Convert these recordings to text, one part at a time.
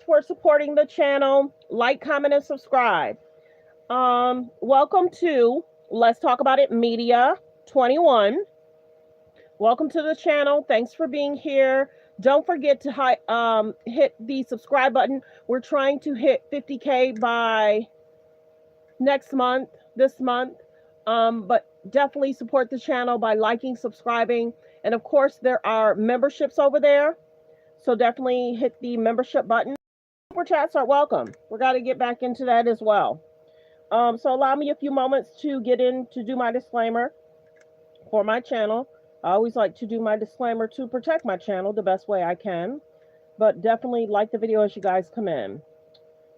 For supporting the channel. Like, comment, and subscribe. Welcome to Let's Talk About It Media 21. Welcome to the channel. Thanks for being here. Don't forget to hit the subscribe button. We're trying to hit 50K by this month. But definitely support the channel by liking, subscribing, and of course there are memberships over there. So definitely hit the membership button. Super chats are welcome. We're got to get back into that as well. So allow me a few moments to get in to do my disclaimer for my channel. I always like to do my disclaimer to protect my channel the best way I can. But definitely like the video as you guys come in.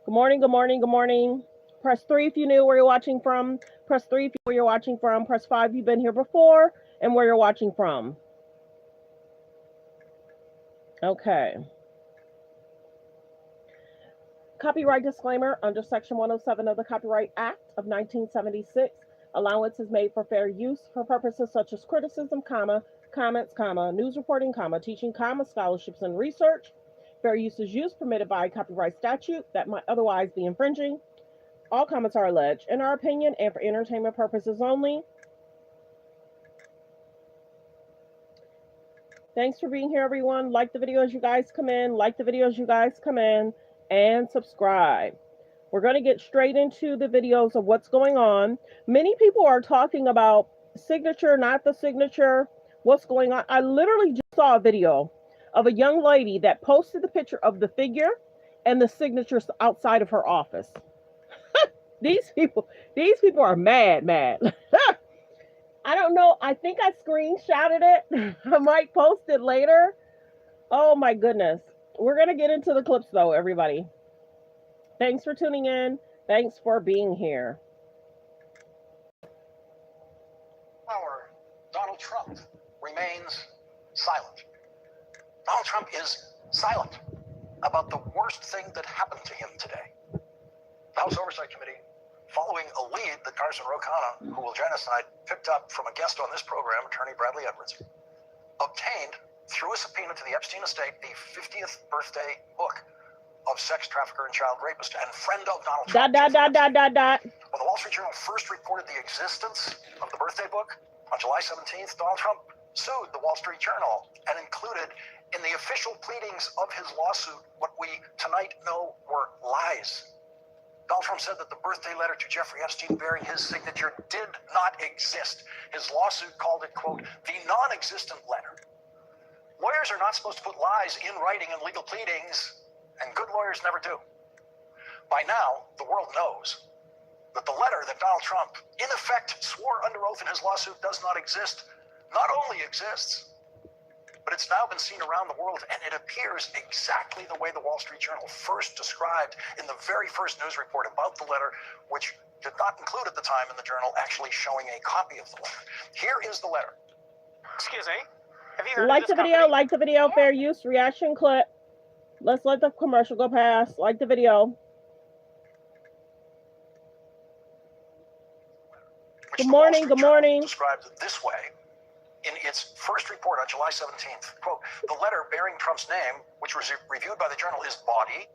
Good morning, good morning, good morning. Press 3 if you knew where you're watching from. Press 3 if you know where you're watching from. Press 5 if you've been here before and where you're watching from. Okay. Copyright disclaimer under Section 107 of the Copyright Act of 1976. Allowance is made for fair use for purposes such as criticism, comments, news reporting, teaching, scholarships and research. Fair use is use permitted by copyright statute that might otherwise be infringing. All comments are alleged in our opinion and for entertainment purposes only. Thanks for being here, everyone. Like the video as you guys come in. Like the video as you guys come in. And subscribe. We're going to get straight into the videos of what's going on. Many people are talking about signature, not the signature, what's going on. I literally just saw a video of a young lady that posted the picture of the figure and the signatures outside of her office. These people are mad. I don't know. I think I screenshotted it. I might post it later. Oh my goodness. We're going to get into the clips though, everybody. Thanks for tuning in. Thanks for being here. Donald Trump remains silent. Donald Trump is silent about the worst thing that happened to him today. The House Oversight Committee, following a lead that Carson Ro-Khanna, who will join us tonight, picked up from a guest on this program, attorney Bradley Edwards, obtained through a subpoena to the Epstein estate the 50th birthday book of sex trafficker and child rapist and friend of Donald Trump. When the Wall Street Journal first reported the existence of the birthday book on July 17th, Donald Trump sued the Wall Street Journal and included in the official pleadings of his lawsuit what we tonight know were lies. Donald Trump said that the birthday letter to Jeffrey Epstein bearing his signature did not exist. His lawsuit called it, quote, the non-existent letter. Lawyers are not supposed to put lies in writing in legal pleadings, and good lawyers never do. By now, the world knows that the letter that Donald Trump, in effect, swore under oath in his lawsuit does not exist, not only exists, but it's now been seen around the world, and it appears exactly the way the Wall Street Journal first described in the very first news report about the letter, which did not include at the time in the journal actually showing a copy of the letter. Here is the letter. Excuse me. Have you heard like of the this video, company? like the video, fair use, reaction clip. Let's let the commercial go past. Like the video. Good morning, good morning. Described this way in its first report on July 17th. Quote, the letter bearing Trump's name, which was reviewed by the journal, is body.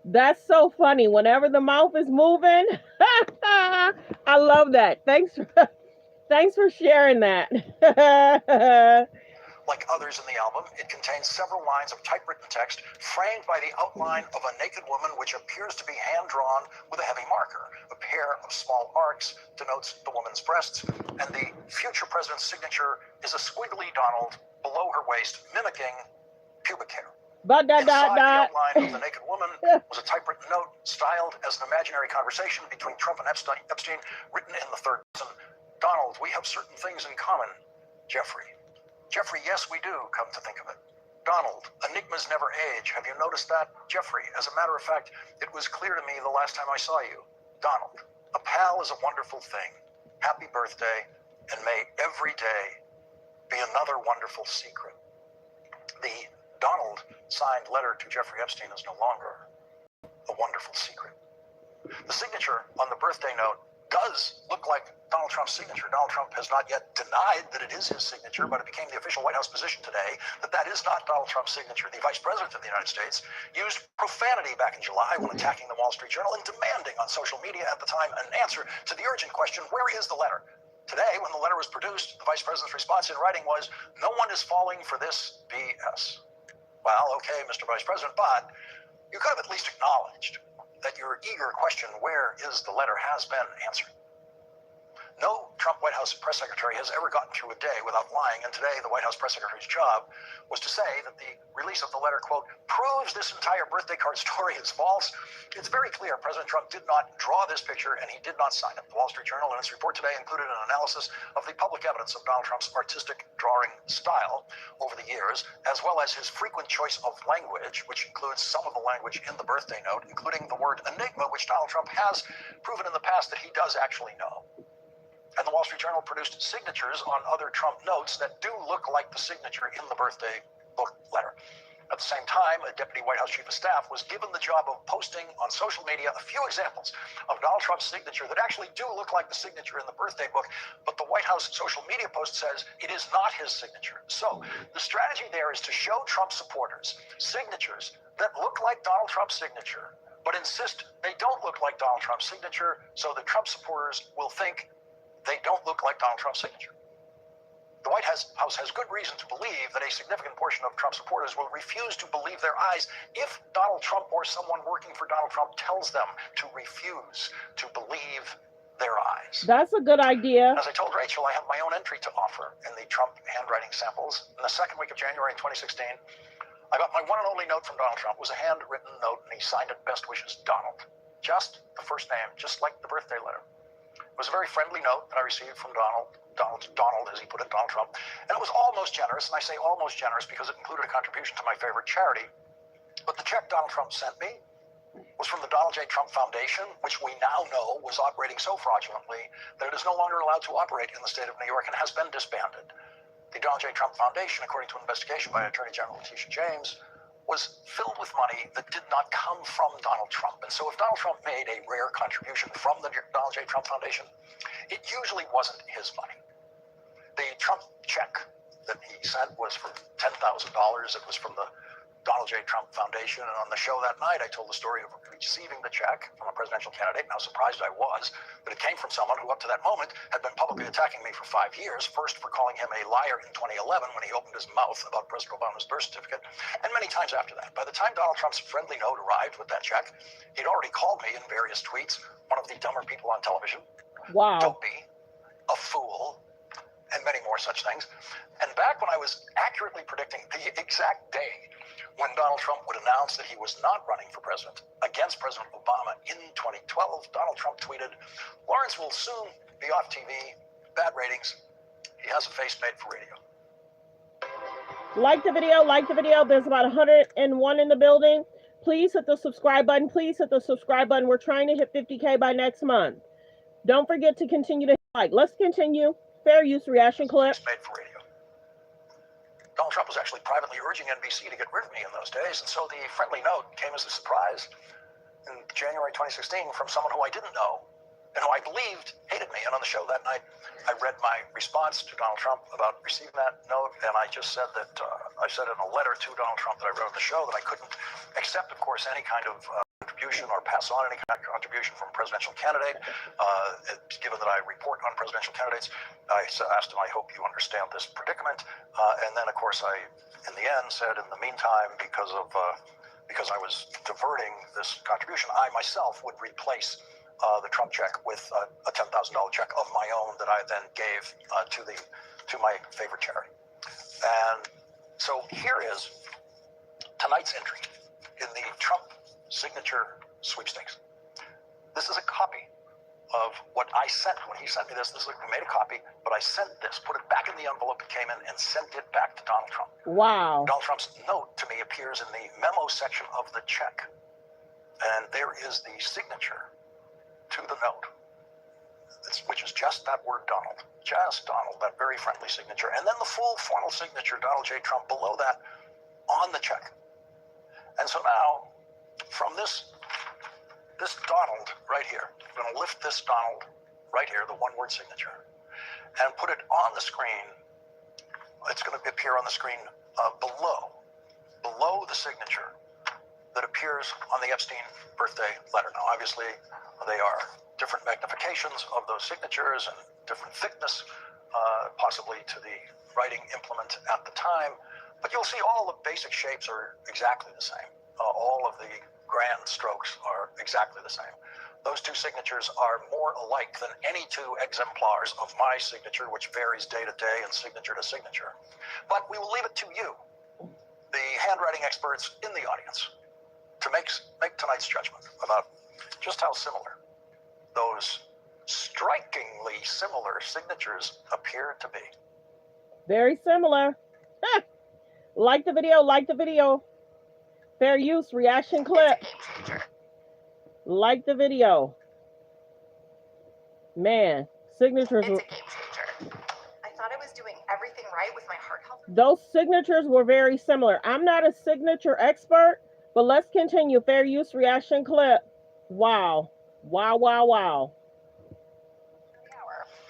That's so funny. Whenever the mouth is moving. I love that. Thanks for sharing that. Like others in the album, it contains several lines of typewritten text framed by the outline of a naked woman which appears to be hand-drawn with a heavy marker. A pair of small arcs denotes the woman's breasts, and the future president's signature is a squiggly Donald below her waist, mimicking pubic hair. Inside the outline of the naked woman was a typewritten note styled as an imaginary conversation between Trump and Epstein, written in the third person. Donald, we have certain things in common. Jeffrey, yes, we do, come to think of it. Donald, enigmas never age. Have you noticed that? Jeffrey, as a matter of fact, it was clear to me the last time I saw you. Donald, a pal is a wonderful thing. Happy birthday, and may every day be another wonderful secret. The Donald signed letter to Jeffrey Epstein is no longer a wonderful secret. The signature on the birthday note does look like Donald Trump's signature. Donald Trump has not yet denied that it is his signature, but it became the official White House position today that that is not Donald Trump's signature. The Vice President of the United States used profanity back in July when attacking the Wall Street Journal and demanding on social media at the time an answer to the urgent question, where is the letter? Today, when the letter was produced, the Vice President's response in writing was, no one is falling for this BS. Well, okay, Mr. Vice President, but you could have at least acknowledged that your eager question, where is the letter, has been answered. No Trump White House press secretary has ever gotten through a day without lying, and today the White House press secretary's job was to say that the release of the letter, quote, proves this entire birthday card story is false. It's very clear President Trump did not draw this picture, and he did not sign it. The Wall Street Journal, in its report today, included an analysis of the public evidence of Donald Trump's artistic drawing style over the years, as well as his frequent choice of language, which includes some of the language in the birthday note, including the word Enigma, which Donald Trump has proven in the past that he does actually know. And the Wall Street Journal produced signatures on other Trump notes that do look like the signature in the birthday book letter. At the same time, a deputy White House chief of staff was given the job of posting on social media a few examples of Donald Trump's signature that actually do look like the signature in the birthday book, but the White House social media post says it is not his signature. So the strategy there is to show Trump supporters signatures that look like Donald Trump's signature, but insist they don't look like Donald Trump's signature, so the Trump supporters will think they don't look like Donald Trump's signature. The White House has good reason to believe that a significant portion of Trump supporters will refuse to believe their eyes if Donald Trump or someone working for Donald Trump tells them to refuse to believe their eyes. That's a good idea. As I told Rachel, I have my own entry to offer in the Trump handwriting samples. In the second week of January 2016, I got my one and only note from Donald Trump. It was a handwritten note, and he signed it, best wishes, Donald. Just the first name, just like the birthday letter. It was a very friendly note that I received from Donald, as he put it, Donald Trump. And it was almost generous, and I say almost generous because it included a contribution to my favorite charity. But the check Donald Trump sent me was from the Donald J. Trump Foundation, which we now know was operating so fraudulently that it is no longer allowed to operate in the state of New York and has been disbanded. The Donald J. Trump Foundation, according to an investigation by Attorney General Letitia James, was filled with money that did not come from Donald Trump. And so if Donald Trump made a rare contribution from the Donald J. Trump Foundation, it usually wasn't his money. The Trump check that he sent was for $10,000. It was from the Donald J. Trump Foundation. And on the show that night, I told the story of receiving the check from a presidential candidate, and how surprised I was that it came from someone who up to that moment had been publicly attacking me for 5 years, first for calling him a liar in 2011 when he opened his mouth about President Obama's birth certificate, and many times after that. By the time Donald Trump's friendly note arrived with that check, he'd already called me in various tweets one of the dumber people on television, dopey, a fool, and many more such things. And back when I was accurately predicting the exact day when Donald Trump would announce that he was not running for president against President Obama in 2012, Donald Trump tweeted, Lawrence will soon be off TV, bad ratings. He has a face made for radio. Like the video, like the video. There's about 101 in the building. Please hit the subscribe button. Please hit the subscribe button. We're trying to hit 50K by next month. Don't forget to continue to like. Let's continue. Fair use reaction clip. Made for radio. Donald Trump was actually privately urging NBC to get rid of me in those days, and so the friendly note came as a surprise in January 2016 from someone who I didn't know and who I believed hated me. And on the show that night, I read my response to Donald Trump about receiving that note, and I just said that I said in a letter to Donald Trump that I wrote on the show that I couldn't accept, of course, any kind of contribution or pass on any kind of contribution from a presidential candidate, given that I report on presidential candidates. I asked him, I hope you understand this predicament. And then, of course, I, in the end, said, in the meantime, because I was diverting this contribution, I myself would replace the Trump check with a $10,000 check of my own that I then gave to my favorite charity. And so here is tonight's entry in the Trump signature sweepstakes. This is a copy of what I sent when he sent me this. I made a copy, but I sent this, put it back in the envelope it came in, and sent it back to Donald Trump. Wow. Donald Trump's note to me appears in the memo section of the check, and there is the signature to the note, which is just that word Donald, just Donald, that very friendly signature, and then the full formal signature, Donald J. Trump, below that on the check. And so now, from this Donald right here, I'm going to lift this Donald right here, the one-word signature, and put it on the screen. It's going to appear on the screen below the signature that appears on the Epstein birthday letter. Now, obviously, they are different magnifications of those signatures and different thickness, possibly to the writing implement at the time, but you'll see all the basic shapes are exactly the same. All of the grand strokes are exactly the same. Those two signatures are more alike than any two exemplars of my signature, which varies day to day and signature to signature. But we will leave it to you, the handwriting experts in the audience, to make tonight's judgment about just how similar those strikingly similar signatures appear to be. Very similar. Like the video, like the video. Fair use, reaction clip. Like the video. Man, signatures were... It's a game changer. I thought I was doing everything right with my heart health. Those signatures were very similar. I'm not a signature expert, but let's continue. Fair use, reaction clip. Wow. Wow, wow, wow.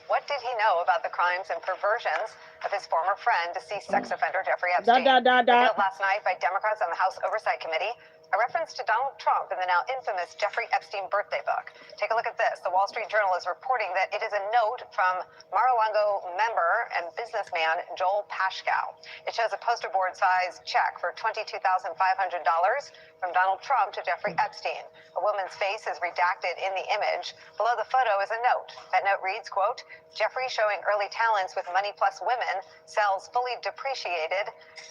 What did he know about the crimes and perversions of his former friend, deceased sex offender Jeffrey Epstein? Revealed last night by Democrats on the House Oversight Committee, a reference to Donald Trump in the now infamous Jeffrey Epstein birthday book. Take a look at this. The Wall Street Journal is reporting that it is a note from Mar-a-Lago member and businessman Joel Pashkow. It shows a poster board size check for $22,500 from Donald Trump to Jeffrey Epstein. A woman's face is redacted in the image. Below the photo is a note. That note reads, quote, Jeffrey showing early talents with money plus women sells fully depreciated,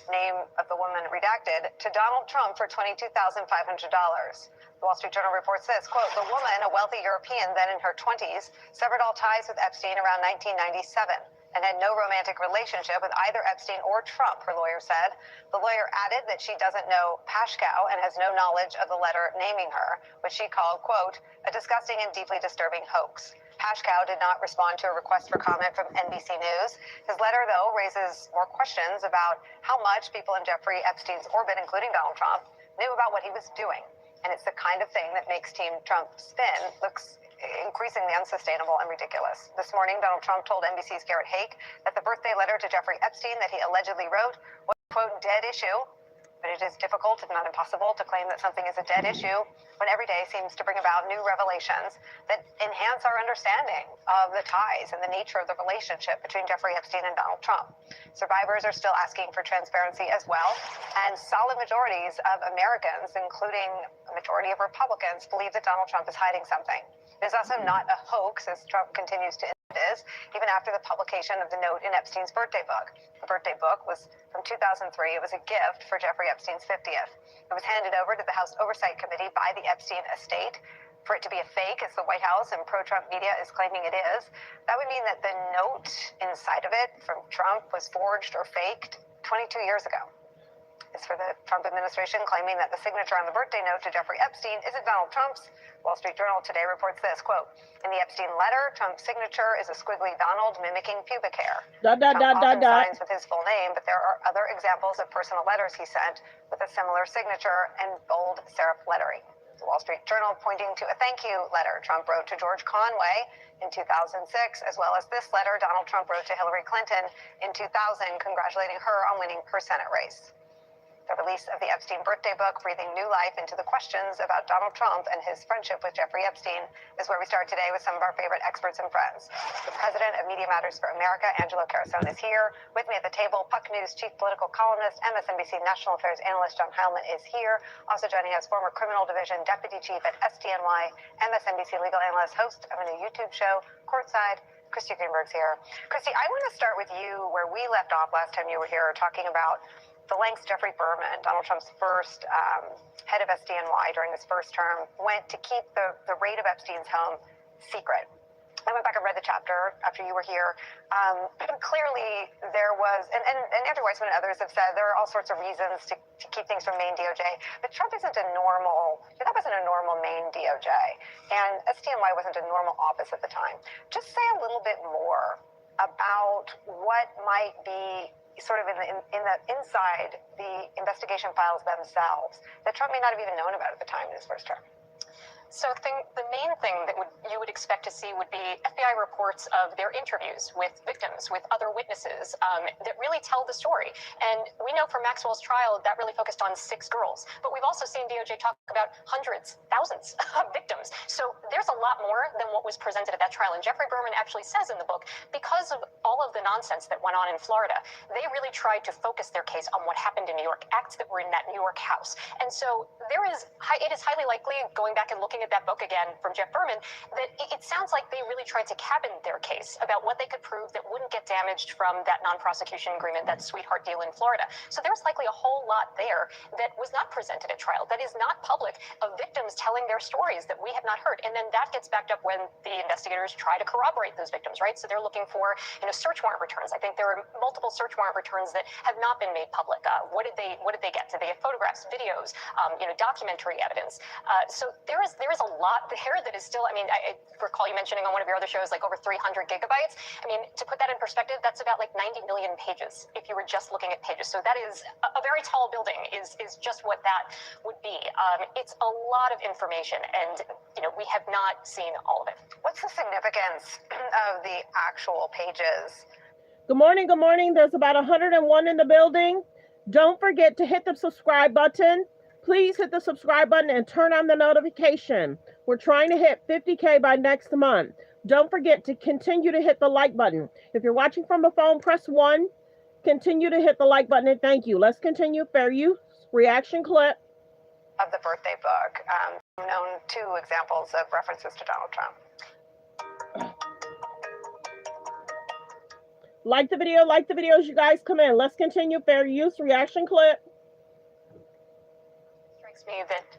name of the woman redacted, to Donald Trump for $22,500. The Wall Street Journal reports this, quote, the woman, a wealthy European then in her 20s, severed all ties with Epstein around 1997 and had no romantic relationship with either Epstein or Trump, her lawyer said. The lawyer added that she doesn't know Pashkow and has no knowledge of the letter naming her, which she called, quote, a disgusting and deeply disturbing hoax. Pashkow did not respond to a request for comment from NBC News. His letter, though, raises more questions about how much people in Jeffrey Epstein's orbit, including Donald Trump, knew about what he was doing. And it's the kind of thing that makes Team Trump spin looks increasingly unsustainable and ridiculous. This morning, Donald Trump told NBC's Garrett Haake that the birthday letter to Jeffrey Epstein that he allegedly wrote was, quote, dead issue. But it is difficult, if not impossible, to claim that something is a dead issue when every day seems to bring about new revelations that enhance our understanding of the ties and the nature of the relationship between Jeffrey Epstein and Donald Trump. Survivors are still asking for transparency as well, and solid majorities of Americans, including a majority of Republicans, believe that Donald Trump is hiding something. It is also not a hoax, as Trump continues to is, even after the publication of the note in Epstein's birthday book. The birthday book was from 2003. It was a gift for Jeffrey Epstein's 50th. It was handed over to the House Oversight Committee by the Epstein estate. For it to be a fake, as the White House and pro-Trump media is claiming it is, that would mean that the note inside of it from Trump was forged or faked 22 years ago. It's for the Trump administration claiming that the signature on the birthday note to Jeffrey Epstein isn't Donald Trump's. Wall Street Journal today reports this, quote, in the Epstein letter, Trump's signature is a squiggly Donald mimicking pubic hair. Trump often signs with his full name, but there are other examples of personal letters he sent with a similar signature and bold serif lettering. The Wall Street Journal pointing to a thank you letter Trump wrote to George Conway in 2006, as well as this letter Donald Trump wrote to Hillary Clinton in 2000, congratulating her on winning her Senate race. The release of the Epstein birthday book, breathing new life into the questions about Donald Trump and his friendship with Jeffrey Epstein, is where we start today with some of our favorite experts and friends. The president of Media Matters for America, Angelo Carasone, is here. With me at the table, Puck News chief political columnist, MSNBC national affairs analyst John Heilman is here. Also joining us, former criminal division deputy chief at SDNY, MSNBC legal analyst, host of a new YouTube show, Courtside, Christy Greenberg's here. Christy, I want to start with you where we left off last time you were here, talking about the lengths Jeffrey Berman, Donald Trump's first head of SDNY during his first term, went to keep the raid of Epstein's home secret. I went back and read the chapter after you were here. Clearly, there was, and Andrew Weissman and others have said there are all sorts of reasons to keep things from Maine DOJ, but Trump isn't a normal, that wasn't a normal Maine DOJ, and SDNY wasn't a normal office at the time. Just say a little bit more about what might be sort of inside the investigation files themselves that Trump may not have even known about at the time in his first term. So the main thing that you would expect to see would be FBI reports of their interviews with victims, with other witnesses that really tell the story. And we know from Maxwell's trial that really focused on 6 girls. But we've also seen DOJ talk about hundreds, thousands of victims. So there's a lot more than what was presented at that trial. And Jeffrey Berman actually says in the book, because of all of the nonsense that went on in Florida, they really tried to focus their case on what happened in New York, acts that were in that New York house. And so it is highly likely, going back and looking at that book again from Jeff Berman, that it sounds like they really tried to cabin their case about what they could prove that wouldn't get damaged from that non-prosecution agreement, that sweetheart deal in Florida. So there's likely a whole lot there that was not presented at trial, that is not public, of victims telling their stories that we have not heard. And then that gets backed up when the investigators try to corroborate those victims, right? So they're looking for, search warrant returns. I think there are multiple search warrant returns that have not been made public. What did they get? Did they have photographs, videos, documentary evidence? So there is a lot there that is still, I recall you mentioning on one of your other shows, like over 300 gigabytes. To put that in perspective, that's about like 90 million pages if you were just looking at pages. So that is a very tall building is just what that would be. It's a lot of information, and we have not seen all of it. What's the significance of the actual pages? Good morning, good morning. There's about 101 in the building. Don't forget to hit the subscribe button. Please hit the subscribe button and turn on the notification. We're trying to hit 50K by next month. Don't forget to continue to hit the like button. If you're watching from a phone, press 1. Continue to hit the like button, and thank you. Let's continue. Fair use reaction clip. Of the birthday book, known 2 examples of references to Donald Trump. Like the video as you guys come in. Let's continue. Fair use reaction clip. Strikes me that,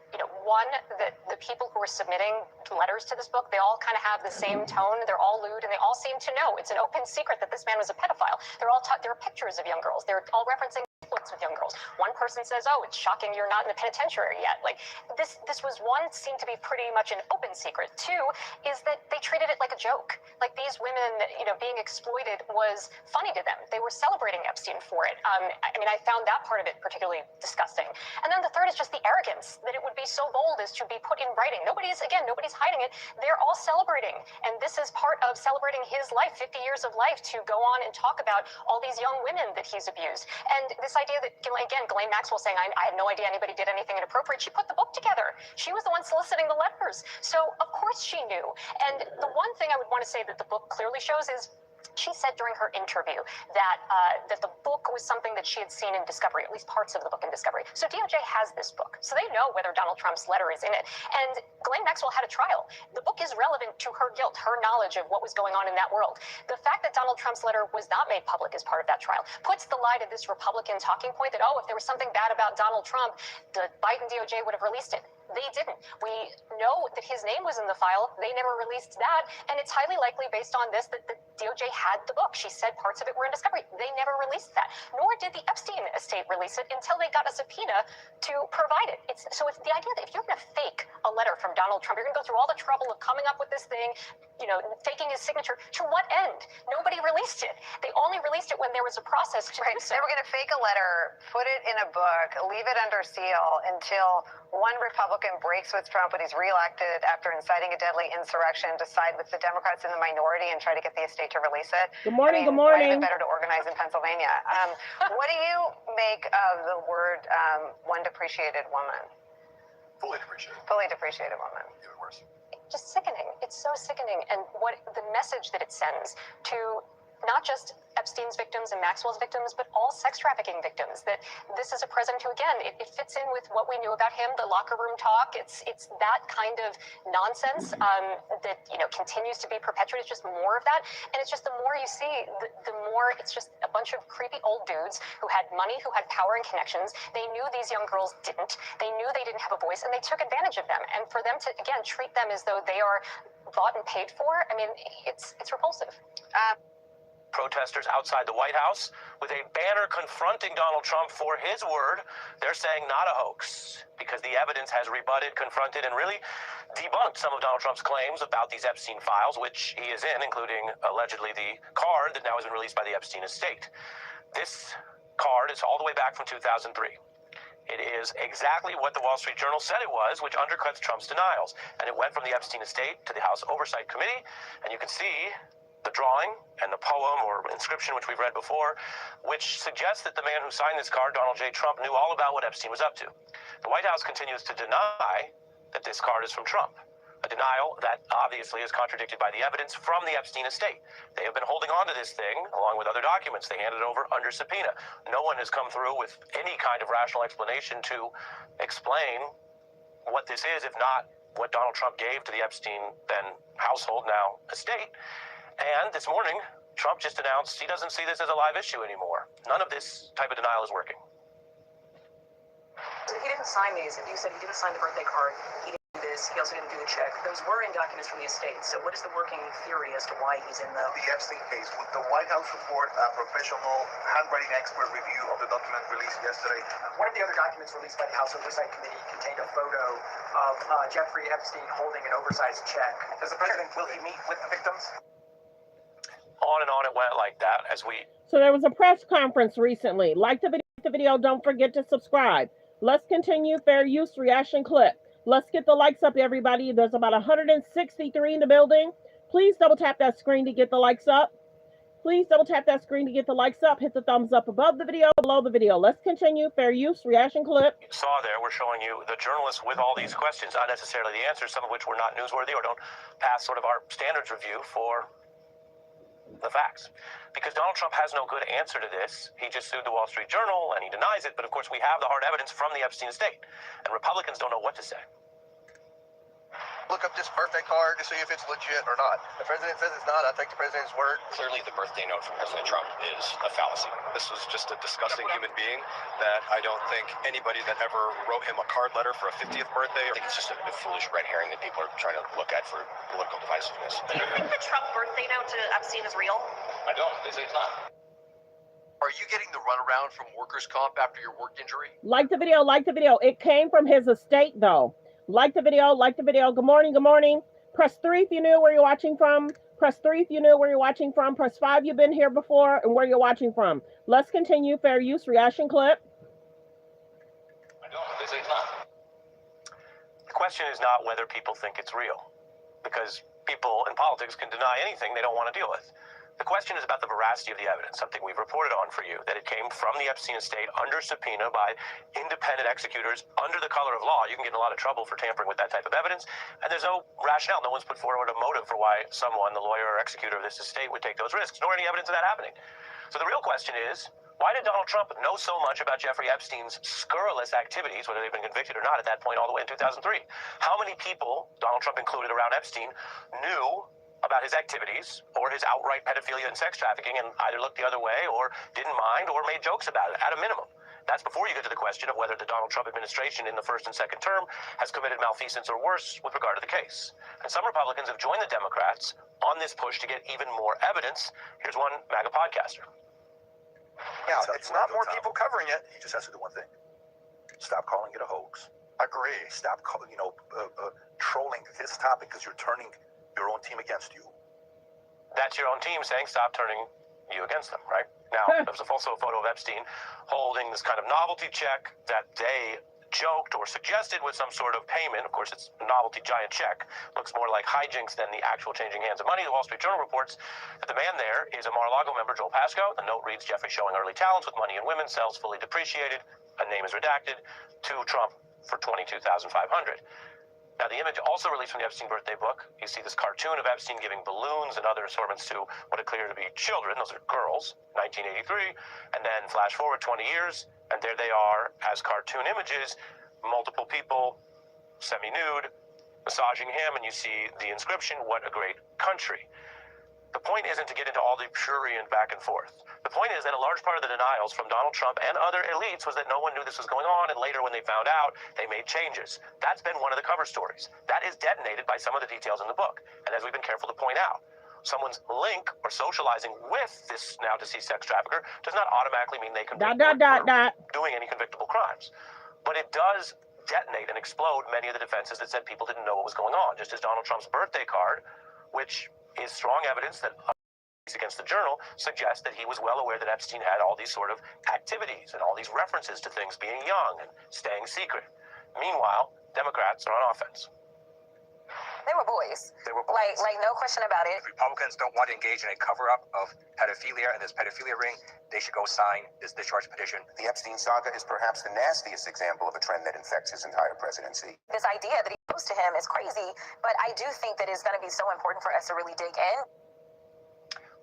the people who are submitting letters to this book, they all kind of have the same tone. They're all lewd, and they all seem to know it's an open secret that this man was a pedophile. There are pictures of young girls. They're all referencing with young girls. One person says, "Oh, it's shocking you're not in the penitentiary yet." Like this was one seemed to be pretty much an open secret. 2 is that they treated it like a joke. Like these women, being exploited was funny to them. They were celebrating Epstein for it. I found that part of it particularly disgusting. And then the 3rd is just the arrogance that it would be so bold as to be put in writing. Nobody's hiding it. They're all celebrating, and this is part of celebrating his life, 50 years of life, to go on and talk about all these young women that he's abused. And this idea that, again, Ghislaine Maxwell saying, I had no idea anybody did anything inappropriate. She put the book together. She was the one soliciting the letters. So, of course, she knew. And the one thing I would want to say that the book clearly shows is she said during her interview that the book was something that she had seen in Discovery, at least parts of the book in Discovery. So DOJ has this book. So they know whether Donald Trump's letter is in it. And Ghislaine Maxwell had a trial. The book is relevant to her guilt, her knowledge of what was going on in that world. The fact that Donald Trump's letter was not made public as part of that trial puts the lie to this Republican talking point that, if there was something bad about Donald Trump, the Biden DOJ would have released it. They didn't. We know that his name was in the file. They never released that. And it's highly likely, based on this, that the DOJ had the book. She said parts of it were in Discovery. They never released that. Nor did the Epstein estate release it until they got a subpoena to provide it. So it's the idea that if you're going to fake a letter from Donald Trump, you're going to go through all the trouble of coming up with this thing, faking his signature. To what end? Nobody released it. They only released it when there was a process to do so. They were going to fake a letter, put it in a book, leave it under seal until one Republican breaks with Trump when he's reelected after inciting a deadly insurrection, decide with the Democrats in the minority and try to get the estate to release it. Good morning, good morning. Might have been better to organize in Pennsylvania. What do you make of the word one depreciated woman? Fully depreciated. Fully depreciated woman. Even worse. Just sickening. It's so sickening. And what the message that it sends to not just Epstein's victims and Maxwell's victims, but all sex trafficking victims, that this is a president who, again, it fits in with what we knew about him, the locker room talk. It's that kind of nonsense that, continues to be perpetuated. It's just more of that. And it's just the more you see, the more it's just a bunch of creepy old dudes who had money, who had power and connections. They knew these young girls didn't. They knew they didn't have a voice, and they took advantage of them. And for them to, again, treat them as though they are bought and paid for, it's repulsive. Protesters outside the White House with a banner confronting Donald Trump for his word. They're saying not a hoax because the evidence has rebutted, confronted, and really debunked some of Donald Trump's claims about these Epstein files, which he is in, including allegedly the card that now has been released by the Epstein estate. This card is all the way back from 2003. It is exactly what the Wall Street Journal said it was, which undercuts Trump's denials. And it went from the Epstein estate to the House Oversight Committee, and you can see the drawing and the poem or inscription, which we've read before, which suggests that the man who signed this card, Donald J. Trump, knew all about what Epstein was up to. The White House continues to deny that this card is from Trump, a denial that obviously is contradicted by the evidence from the Epstein estate. They have been holding on to this thing along with other documents. They handed it over under subpoena. No one has come through with any kind of rational explanation to explain what this is, if not what Donald Trump gave to the Epstein then household, now estate. And this morning, Trump just announced he doesn't see this as a live issue anymore. None of this type of denial is working. He didn't sign these. If you said he didn't sign the birthday card, he didn't do this, he also didn't do the check. Those were in documents from the estate. So what is the working theory as to why he's in the Epstein case? Would the White House support a professional handwriting expert review of the document released yesterday? One of the other documents released by the House Oversight Committee contained a photo of Jeffrey Epstein holding an oversized check. Does the president, will he meet with the victims? On and on it went like that as we... So there was a press conference recently. Like the video, don't forget to subscribe. Let's continue fair use reaction clip. Let's get the likes up, everybody. There's about 163 in the building. Please double tap that screen to get the likes up. Please double tap that screen to get the likes up. Hit the thumbs up above the video, below the video. Let's continue fair use reaction clip. Saw there, we're showing you the journalists with all these questions, not necessarily the answers, some of which were not newsworthy or don't pass sort of our standards review for the facts. Because Donald Trump has no good answer to this. He just sued the Wall Street Journal and he denies it. But of course, we have the hard evidence from the Epstein estate. And Republicans don't know what to say. Look up this birthday card to see if it's legit or not. The president says it's not. I take the president's word. Clearly, the birthday note from President Trump is a fallacy. This was just a disgusting human being that I don't think anybody that ever wrote him a card letter for a 50th birthday. I think it's just a foolish red herring that people are trying to look at for political divisiveness. Do you think the Trump birthday note to Epstein is real? I don't. They say it's not. Are you getting the runaround from workers' comp after your work injury? Like the video, like the video. It came from his estate, though. Like the video, like the video. Good morning, good morning. Press 3 if you knew where you're watching from. Press 3 if you knew where you're watching from. Press 5 you've been here before and where you're watching from. Let's continue fair use reaction clip. I don't. They say it's not. The question is not whether people think it's real, because people in politics can deny anything they don't want to deal with. The question is about the veracity of the evidence, something we've reported on for you, that it came from the Epstein estate under subpoena by independent executors under the color of law. You can get in a lot of trouble for tampering with that type of evidence, and there's no rationale. No one's put forward a motive for why someone, the lawyer or executor of this estate, would take those risks, nor any evidence of that happening. So the real question is, why did Donald Trump know so much about Jeffrey Epstein's scurrilous activities, whether they've been convicted or not at that point all the way in 2003? How many people, Donald Trump included around Epstein, knew about his activities or his outright pedophilia and sex trafficking and either looked the other way or didn't mind or made jokes about it, at a minimum? That's before you get to the question of whether the Donald Trump administration in the first and second term has committed malfeasance or worse with regard to the case. And some Republicans have joined the Democrats on this push to get even more evidence. Here's one MAGA podcaster. Yeah, it's not more people covering it. He just has to do one thing. Stop calling it a hoax. Agree. Stop trolling this topic because you're turning your own team against you. That's your own team saying stop turning you against them, right? Now, there was also a photo of Epstein holding this kind of novelty check that they joked or suggested was some sort of payment. Of course, it's a novelty giant check. Looks more like hijinks than the actual changing hands of money. The Wall Street Journal reports that the man there is a Mar-a-Lago member, Joel Pasco. The note reads, Jeffrey showing early talents with money and women, sells fully depreciated. A name is redacted to Trump for $22,500. Now, the image also released from the Epstein birthday book. You see this cartoon of Epstein giving balloons and other assortments to what are clear to be children. Those are girls, 1983. And then flash forward 20 years, and there they are as cartoon images, multiple people, semi-nude, massaging him, and you see the inscription, "What a great country." The point isn't to get into all the prurient back and forth. The point is that a large part of the denials from Donald Trump and other elites was that no one knew this was going on, and later when they found out, they made changes. That's been one of the cover stories. That is detonated by some of the details in the book. And as we've been careful to point out, someone's link or socializing with this now deceased sex trafficker does not automatically mean they can be doing any convictable crimes. But it does detonate and explode many of the defenses that said people didn't know what was going on, just as Donald Trump's birthday card, which is strong evidence that against the Journal suggests that he was well aware that Epstein had all these sort of activities and all these references to things being young and staying secret. Meanwhile, Democrats are on offense. They were boys. They were boys. Like no question about it. If Republicans don't want to engage in a cover-up of pedophilia and this pedophilia ring, they should go sign this discharge petition. The Epstein saga is perhaps the nastiest example of a trend that infects his entire presidency. This idea that he posed to him is crazy, but I do think that it's going to be so important for us to really dig in.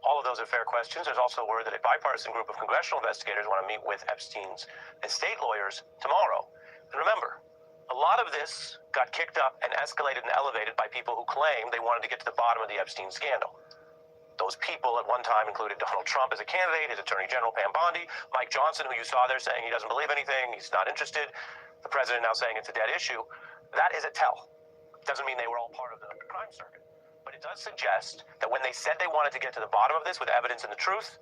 All of those are fair questions. There's also word that a bipartisan group of congressional investigators want to meet with Epstein's estate lawyers tomorrow. And remember, a lot of this got kicked up and escalated and elevated by people who claimed they wanted to get to the bottom of the Epstein scandal. Those people at one time included Donald Trump as a candidate, his Attorney General Pam Bondi, Mike Johnson, who you saw there saying he doesn't believe anything, he's not interested, the president now saying it's a dead issue. That is a tell. Doesn't mean they were all part of the crime circuit. But it does suggest that when they said they wanted to get to the bottom of this with evidence and the truth,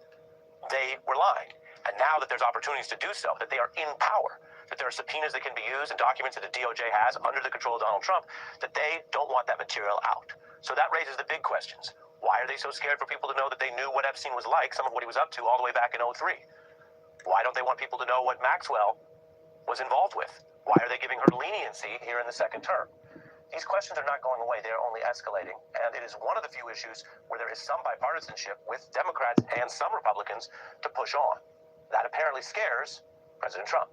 they were lying. And now that there's opportunities to do so, that they are in power, that there are subpoenas that can be used and documents that the DOJ has under the control of Donald Trump, that they don't want that material out. So that raises the big questions. Why are they so scared for people to know that they knew what Epstein was like, some of what he was up to all the way back in 2003? Why don't they want people to know what Maxwell was involved with? Why are they giving her leniency here in the second term? These questions are not going away. They're only escalating. And it is one of the few issues where there is some bipartisanship with Democrats and some Republicans to push on. That apparently scares President Trump.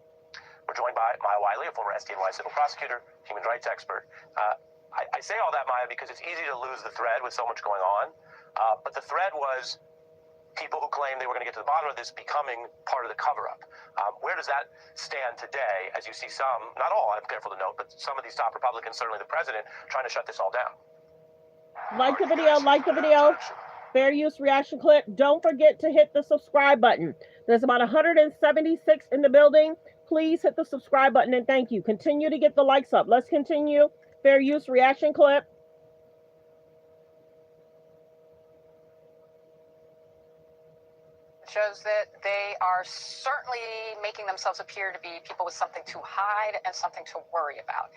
We're joined by Maya Wiley, a former SDNY civil prosecutor, human rights expert. I say all that, Maya, because it's easy to lose the thread with so much going on. But the thread was people who claimed they were going to get to the bottom of this becoming part of the cover-up. Where does that stand today as you see some, not all, I'm careful to note, but some of these top Republicans, certainly the president, trying to shut this all down? Like the video, like the video. Fair use reaction clip. Don't forget to hit the subscribe button. There's about 176 in the building. Please hit the subscribe button and thank you. Continue to get the likes up. Let's continue. Fair use reaction clip. Shows that they are certainly making themselves appear to be people with something to hide and something to worry about.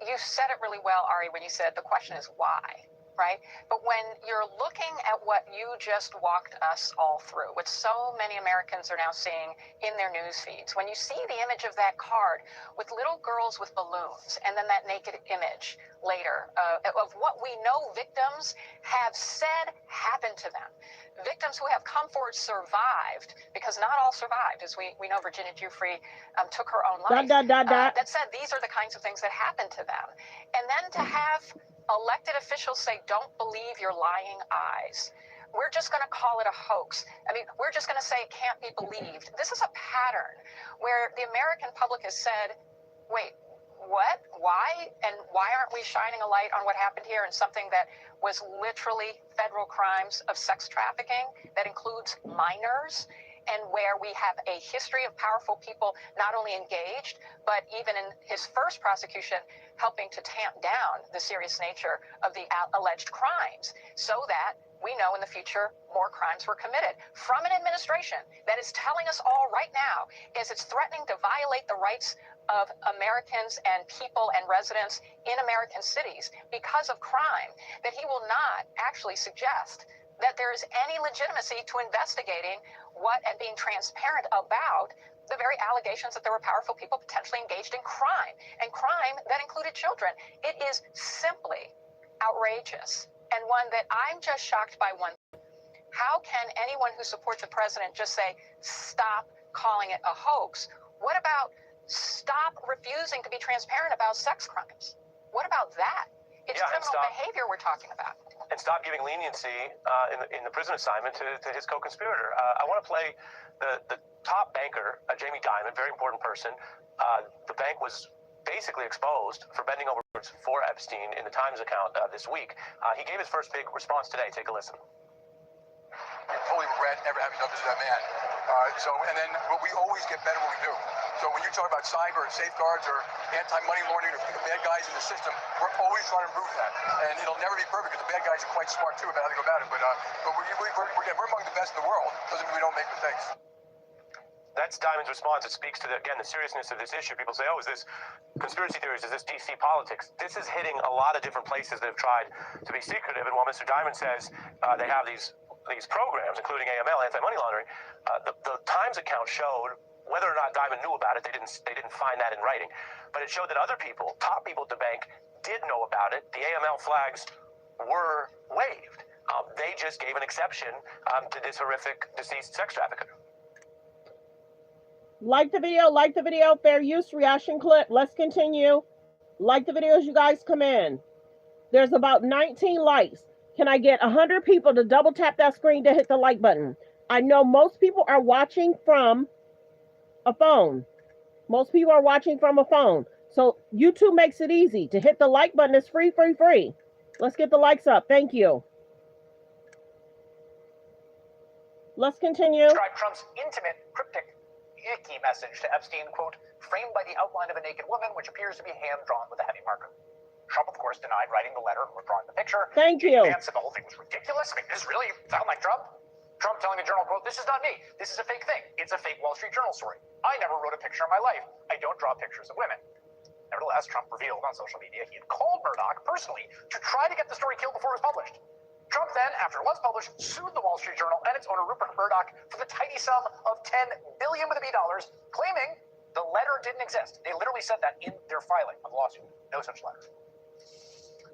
You said it really well, Ari, when you said the question is why, right? But when you're looking at what you just walked us all through, what so many Americans are now seeing in their news feeds, when you see the image of that card with little girls with balloons and then that naked image later of what we know victims have said happened to them, victims who have come forward survived, because not all survived, as we know Virginia Giuffre took her own life. That said, these are the kinds of things that happened to them. And then to have elected officials say, don't believe your lying eyes. We're just going to call it a hoax. I mean, we're just going to say it can't be believed. This is a pattern where the American public has said, wait, what? Why? And why aren't we shining a light on what happened here and something that was literally federal crimes of sex trafficking that includes minors, and where we have a history of powerful people not only engaged, but even in his first prosecution, helping to tamp down the serious nature of the alleged crimes so that we know in the future more crimes were committed from an administration that is telling us all right now is it's threatening to violate the rights of Americans and people and residents in American cities because of crime, that he will not actually suggest that there is any legitimacy to investigating what and being transparent about the very allegations that there were powerful people potentially engaged in crime, and crime that included children. It is simply outrageous, and one that I'm just shocked by. One, how can anyone who supports the president just say, stop calling it a hoax? What about stop refusing to be transparent about sex crimes? What about that? It's criminal behavior we're talking about. And stop giving leniency in the prison assignment to his co-conspirator. I want to play the top banker, Jamie Dimon, very important person. The bank was basically exposed for bending over for Epstein in the Times account this week. He gave his first big response today. Take a listen. We totally regret ever having done this to that man. But we always get better when we do. So when you talk about cyber and safeguards or anti-money laundering or bad guys in the system, we're always trying to improve that. And it'll never be perfect because the bad guys are quite smart too about how to go about it. But we're among the best in the world. Doesn't mean we don't make mistakes. That's Dimon's response. It speaks to, the seriousness of this issue. People say, oh, is this conspiracy theories? Is this DC politics? This is hitting a lot of different places that have tried to be secretive. And while Mr. Dimon says they have these these programs, including AML, anti-money laundering, the Times account showed whether or not Diamond knew about it. They didn't find that in writing, but it showed that other people, top people at the bank, did know about it. The AML flags were waived. They just gave an exception to this horrific deceased sex trafficker. Like the video, fair use reaction clip. Let's continue. Like the video as you guys come in. There's about 19 likes. Can I get 100 people to double tap that screen to hit the like button? I know most people are watching from a phone. Most people are watching from a phone. So YouTube makes it easy. To hit the like button is free. Let's get the likes up. Thank you. Let's continue. Describe Trump's intimate, cryptic, icky message to Epstein, quote, framed by the outline of a naked woman, which appears to be hand-drawn with a heavy marker. Trump, of course, denied writing the letter or drawing the picture. Thank you. Vance said the whole thing was ridiculous. I mean, this really sound like Trump? Trump telling the Journal, quote, this is not me. This is a fake thing. It's a fake Wall Street Journal story. I never wrote a picture in my life. I don't draw pictures of women. Nevertheless, Trump revealed on social media he had called Murdoch personally to try to get the story killed before it was published. Trump then, after it was published, sued the Wall Street Journal and its owner Rupert Murdoch for the tidy sum of $10 billion with a B dollars, claiming the letter didn't exist. They literally said that in their filing of the lawsuit. No such letter.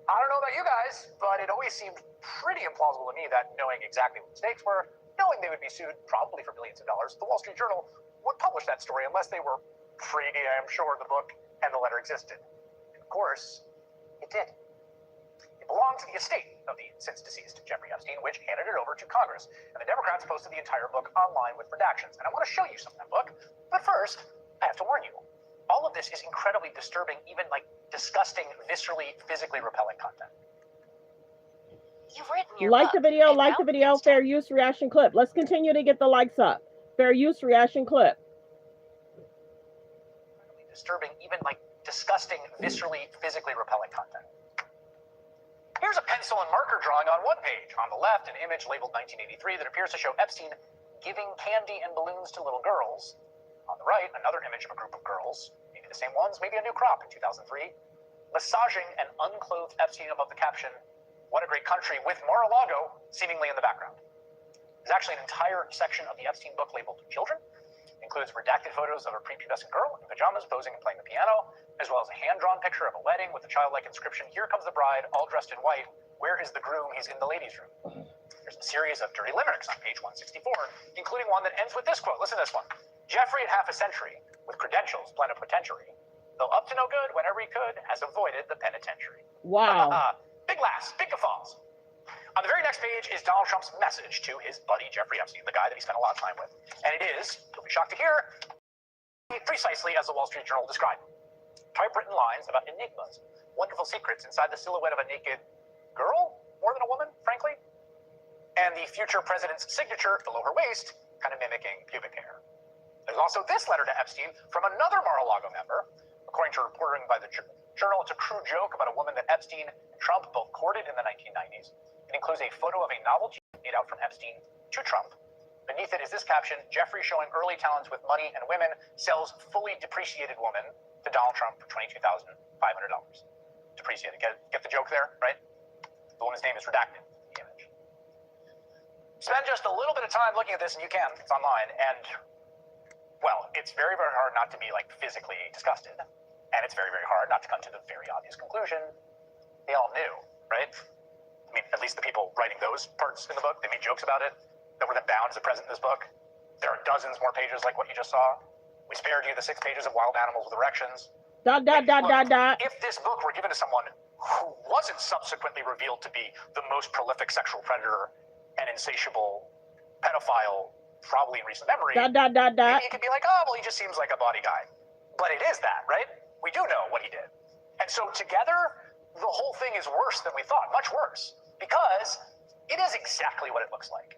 I don't know about you guys, but it always seemed pretty implausible to me that knowing exactly what the stakes were, knowing they would be sued probably for billions of dollars, the Wall Street Journal would publish that story unless they were pretty damn sure the book and the letter existed. And of course, it did. It belonged to the estate of the since deceased Jeffrey Epstein, which handed it over to Congress. And the Democrats posted the entire book online with redactions. And I want to show you some of that book. But first, I have to warn you. All of this is incredibly disturbing, even like disgusting, viscerally, physically repelling content. You've written your like book, the video, fair use reaction clip. Let's continue to get the likes up. Fair use reaction clip. Incredibly disturbing, even like disgusting, viscerally, physically repelling content. Here's a pencil and marker drawing on one page. On the left, an image labeled 1983 that appears to show Epstein giving candy and balloons to little girls. On the right, another image of a group of girls, maybe the same ones, maybe a new crop in 2003, massaging an unclothed Epstein above the caption, "What a great country," with Mar-a-Lago seemingly in the background. There's actually an entire section of the Epstein book labeled Children. It includes redacted photos of a prepubescent girl in pajamas posing and playing the piano, as well as a hand-drawn picture of a wedding with a childlike inscription, "Here comes the bride, all dressed in white. Where is the groom? He's in the ladies' room." There's a series of dirty limericks on page 164, including one that ends with this quote. Listen to this one. "Jeffrey at half a century, with credentials plenipotentiary, though up to no good whenever he could, has avoided the penitentiary." Wow. Big laughs, big guffaws. On the very next page is Donald Trump's message to his buddy Jeffrey Epstein, the guy that he spent a lot of time with. And it is, you'll be shocked to hear, precisely as the Wall Street Journal described. Typewritten lines about enigmas, wonderful secrets inside the silhouette of a naked girl, more than a woman, frankly, and the future president's signature below her waist, kind of mimicking pubic hair. There's also this letter to Epstein from another Mar-a-Lago member. According to reporting by the Journal, it's a crude joke about a woman that Epstein and Trump both courted in the 1990s. It includes a photo of a novelty made out from Epstein to Trump. Beneath it is this caption: "Jeffrey, showing early talents with money and women, sells fully depreciated woman to Donald Trump for $22,500. Depreciated. Get the joke there, right? The woman's name is redacted in the image. Spend just a little bit of time looking at this, and you can. It's online. And, well, it's very, very hard not to be, like, physically disgusted. And it's very, very hard not to come to the very obvious conclusion. They all knew, right? I mean, at least the people writing those parts in the book, they made jokes about it. That were then bound as a present in this book. There are dozens more pages like what you just saw. We spared you the 6 pages of wild animals with erections. If this book were given to someone who wasn't subsequently revealed to be the most prolific sexual predator and insatiable pedophile, probably in recent memory, maybe you could be like, oh, well, he just seems like a bawdy guy. But it is that, right? We do know what he did. And so together, the whole thing is worse than we thought, much worse, because it is exactly what it looks like.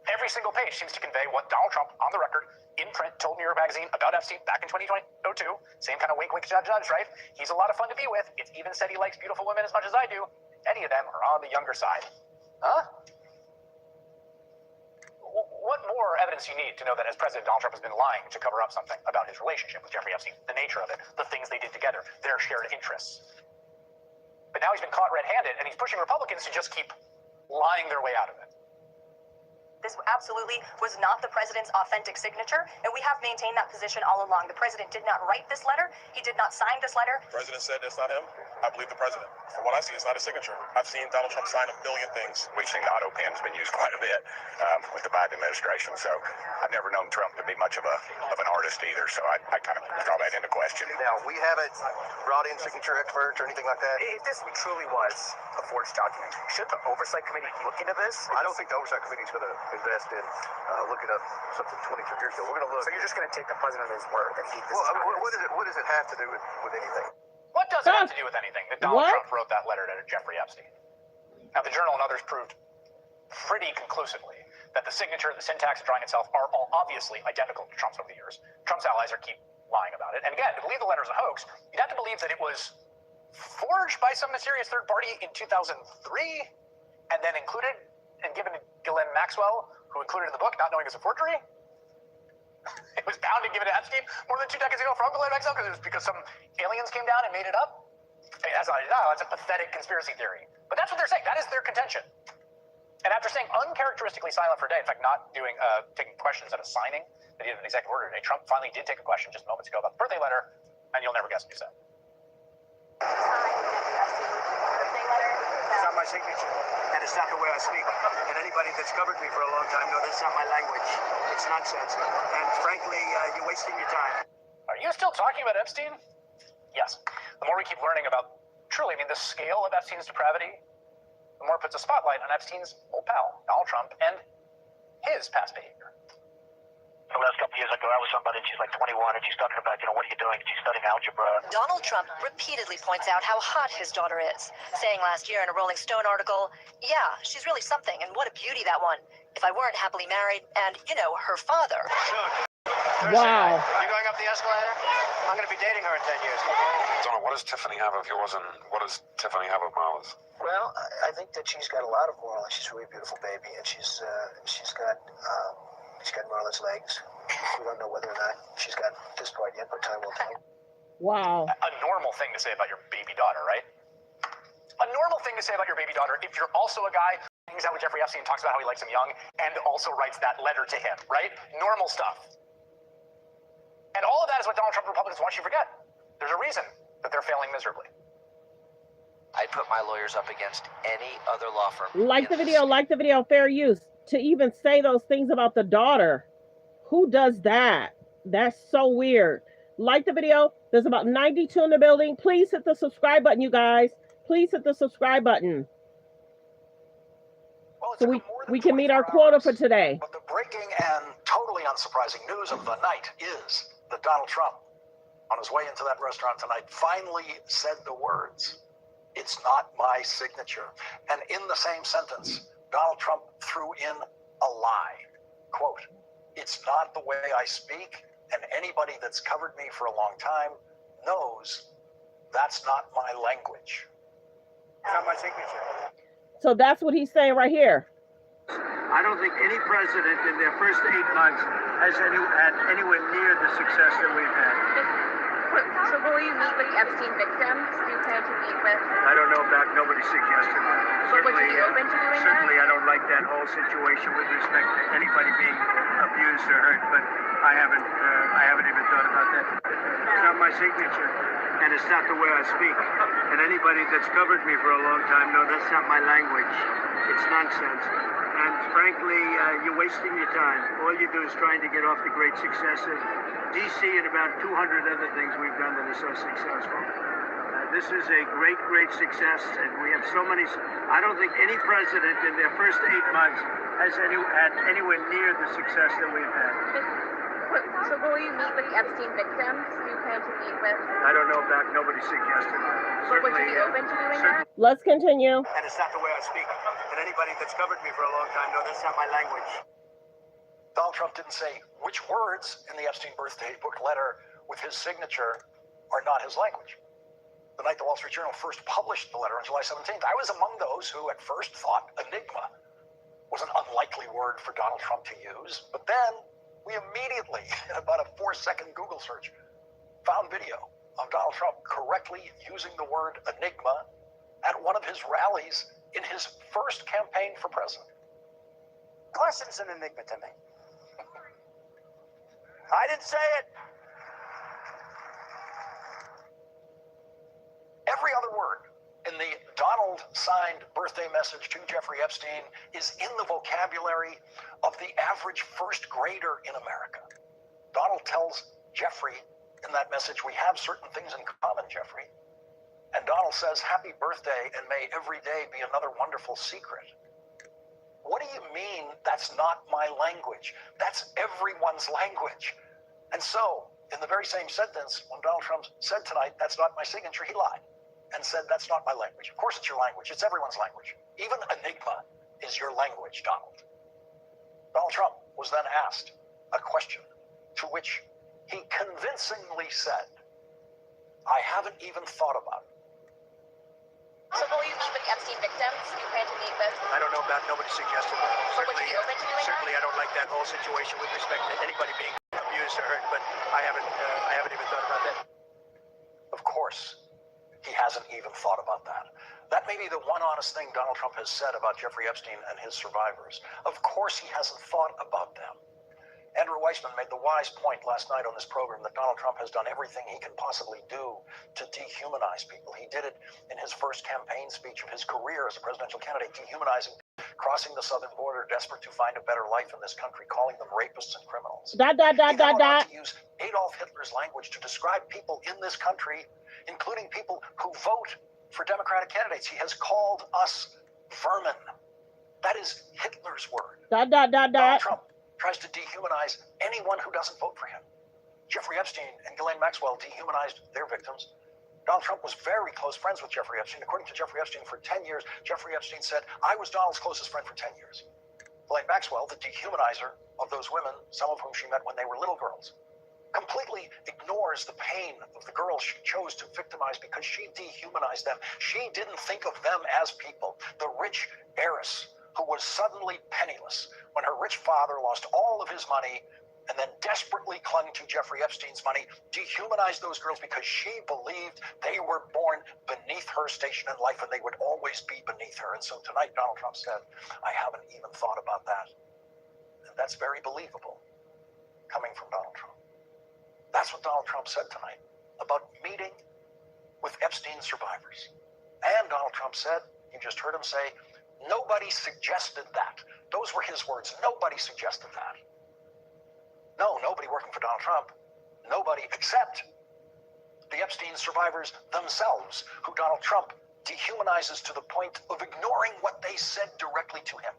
Every single page seems to convey what Donald Trump, on the record, in print, told New York Magazine about Epstein back in 2002. Same kind of wink, wink, judge, right? He's a lot of fun to be with. It's even said he likes beautiful women as much as I do. Any of them are on the younger side. Huh? What more evidence you need to know that as President, Donald Trump has been lying to cover up something about his relationship with Jeffrey Epstein, the nature of it, the things they did together, their shared interests. But now he's been caught red-handed, and he's pushing Republicans to just keep lying their way out of it. This absolutely was not the president's authentic signature, and we have maintained that position all along. The president did not write this letter. He did not sign this letter. The president said it's not him. I believe the president. From what I see, it's not a signature. I've seen Donald Trump sign a billion things. We've seen auto pens been used quite a bit with the Biden administration, so I've never known Trump to be much of an artist either, so I kind of call that into question. Now, we haven't brought in signature experts or anything like that. If this truly was a forged document, should the Oversight Committee look into this? I don't think the Oversight Committee is going to invest in looking up something 23 years ago. We're going to look. So you're just going to take the president at his word that he. What does it have to do with anything? What does it have to do with anything that Donald Trump wrote that letter to Jeffrey Epstein? Now, the Journal and others proved pretty conclusively that the signature, the syntax, the drawing itself are all obviously identical to Trump's over the years. Trump's allies keep lying about it. And again, to believe the letter is a hoax, you'd have to believe that it was forged by some mysterious third party in 2003 and then included and given to Ghislaine Maxwell, who included in the book, not knowing it was a forgery. It was bound and given to Epstein more than 2 decades ago from Ghislaine Maxwell because some aliens came down and made it up. I mean, that's a pathetic conspiracy theory. But that's what they're saying. That is their contention. And after staying uncharacteristically silent for a day, in fact, not taking questions at a signing that he had an executive order today, Trump finally did take a question just moments ago about the birthday letter, and you'll never guess what he said. It's not my signature, and it's not the way I speak. And anybody that's covered me for a long time knows that's not my language. It's nonsense. And frankly, you're wasting your time. Are you still talking about Epstein? Yes. The more we keep learning about, truly, the scale of Epstein's depravity, the more it puts a spotlight on Epstein's old pal, Donald Trump, and his past behavior. The last couple of years ago, I was somebody, and she's like 21, and she's talking about, what are you doing? She's studying algebra. Donald Trump repeatedly points out how hot his daughter is, saying last year in a Rolling Stone article, yeah, she's really something, and what a beauty that one. If I weren't happily married, and, her father. Wow. You going up the escalator? I'm going to be dating her in 10 years. Donald, what does Tiffany have of yours, and what does Tiffany have of Marla's? Well, I think that she's got a lot of moral, and she's a really beautiful baby, and she's got Marla's legs. We don't know whether or not she's got this part yet, but time will tell. Wow. A normal thing to say about your baby daughter, right? A normal thing to say about your baby daughter if you're also a guy who hangs out with Jeffrey Epstein, talks about how he likes him young, and also writes that letter to him, right? Normal stuff. And all of that is what Donald Trump Republicans want you to forget. There's a reason that they're failing miserably. I'd put my lawyers up against any other law firm. Like the video, fair use. To even say those things about the daughter. Who does that? That's so weird. Like the video. There's about 92 in the building. Please hit the subscribe button, you guys. Please hit the subscribe button. Well, so we can meet our quota for today. But the breaking and totally unsurprising news of the night is that Donald Trump, on his way into that restaurant tonight, finally said the words, "It's not my signature." And in the same sentence, Donald Trump threw in a lie. Quote, "It's not the way I speak, and anybody that's covered me for a long time knows that's not my language." It's not my signature. So that's what he's saying right here. I don't think any president in their first 8 months has had anywhere near the success that we've had. So will you meet with Epstein victims? Do you plan to meet with? I don't know about, nobody suggested that. But would you be open to doing that? Certainly I don't like that whole situation with respect to anybody being abused or hurt, but I haven't even thought about that. It's not my signature, and it's not the way I speak. And anybody that's covered me for a long time knows that's not my language. It's nonsense. And frankly, you're wasting your time. All you do is trying to get off the great successes. DC and about 200 other things we've done that are so successful. This is a great, great success, and we have so many. I don't think any president in their first 8 months has had anywhere near the success that we've had. So will you meet with Epstein victims? Do you plan to meet with? I don't know about, nobody suggested that. But would you be open to doing that? Let's continue. And it's not the way I speak. And anybody that's covered me for a long time knows that's not my language. Donald Trump didn't say which words in the Epstein birthday book letter with his signature are not his language. The night the Wall Street Journal first published the letter on July 17th, I was among those who at first thought Enigma was an unlikely word for Donald Trump to use. But then we immediately, in about a 4-second Google search, found video of Donald Trump correctly using the word Enigma at one of his rallies in his first campaign for president. Question's an enigma to me. I didn't say it. Every other word in the Donald signed birthday message to Jeffrey Epstein is in the vocabulary of the average first grader in America. Donald tells Jeffrey in that message, we have certain things in common, Jeffrey. And Donald says, happy birthday, and may every day be another wonderful secret. What do you mean that's not my language? That's everyone's language. And so, in the very same sentence, when Donald Trump said tonight, that's not my signature, he lied and said, that's not my language. Of course it's your language. It's everyone's language. Even Enigma is your language, Donald. Donald Trump was then asked a question to which he convincingly said, I haven't even thought about it. So will you meet with Epstein victims you plan to meet with? I don't know about, nobody suggested that. But would you be open to doing Certainly that? I don't like that whole situation with respect to anybody being abused or hurt, but I haven't even thought about that. Of course, he hasn't even thought about that. That may be the one honest thing Donald Trump has said about Jeffrey Epstein and his survivors. Of course he hasn't thought about them. Andrew Weissman made the wise point last night on this program that Donald Trump has done everything he can possibly do to dehumanize people. He did it in his first campaign speech of his career as a presidential candidate, dehumanizing, crossing the southern border, desperate to find a better life in this country, calling them rapists and criminals. He then went on to use Adolf Hitler's language to describe people in this country, including people who vote for Democratic candidates. He has called us vermin. That is Hitler's word. Donald Trump tries to dehumanize anyone who doesn't vote for him. Jeffrey Epstein and Ghislaine Maxwell dehumanized their victims. Donald Trump was very close friends with Jeffrey Epstein. According to Jeffrey Epstein, for 10 years, Jeffrey Epstein said, I was Donald's closest friend for 10 years. Ghislaine Maxwell, the dehumanizer of those women, some of whom she met when they were little girls, completely ignores the pain of the girls she chose to victimize because she dehumanized them. She didn't think of them as people. The rich heiress who was suddenly penniless when her rich father lost all of his money and then desperately clung to Jeffrey Epstein's money, dehumanized those girls because she believed they were born beneath her station in life and they would always be beneath her. And so tonight, Donald Trump said, I haven't even thought about that. And that's very believable coming from Donald Trump. That's what Donald Trump said tonight about meeting with Epstein survivors. And Donald Trump said, you just heard him say, nobody suggested that. Those were his words. Nobody suggested that. No, nobody working for Donald Trump. Nobody except the Epstein survivors themselves, who Donald Trump dehumanizes to the point of ignoring what they said directly to him.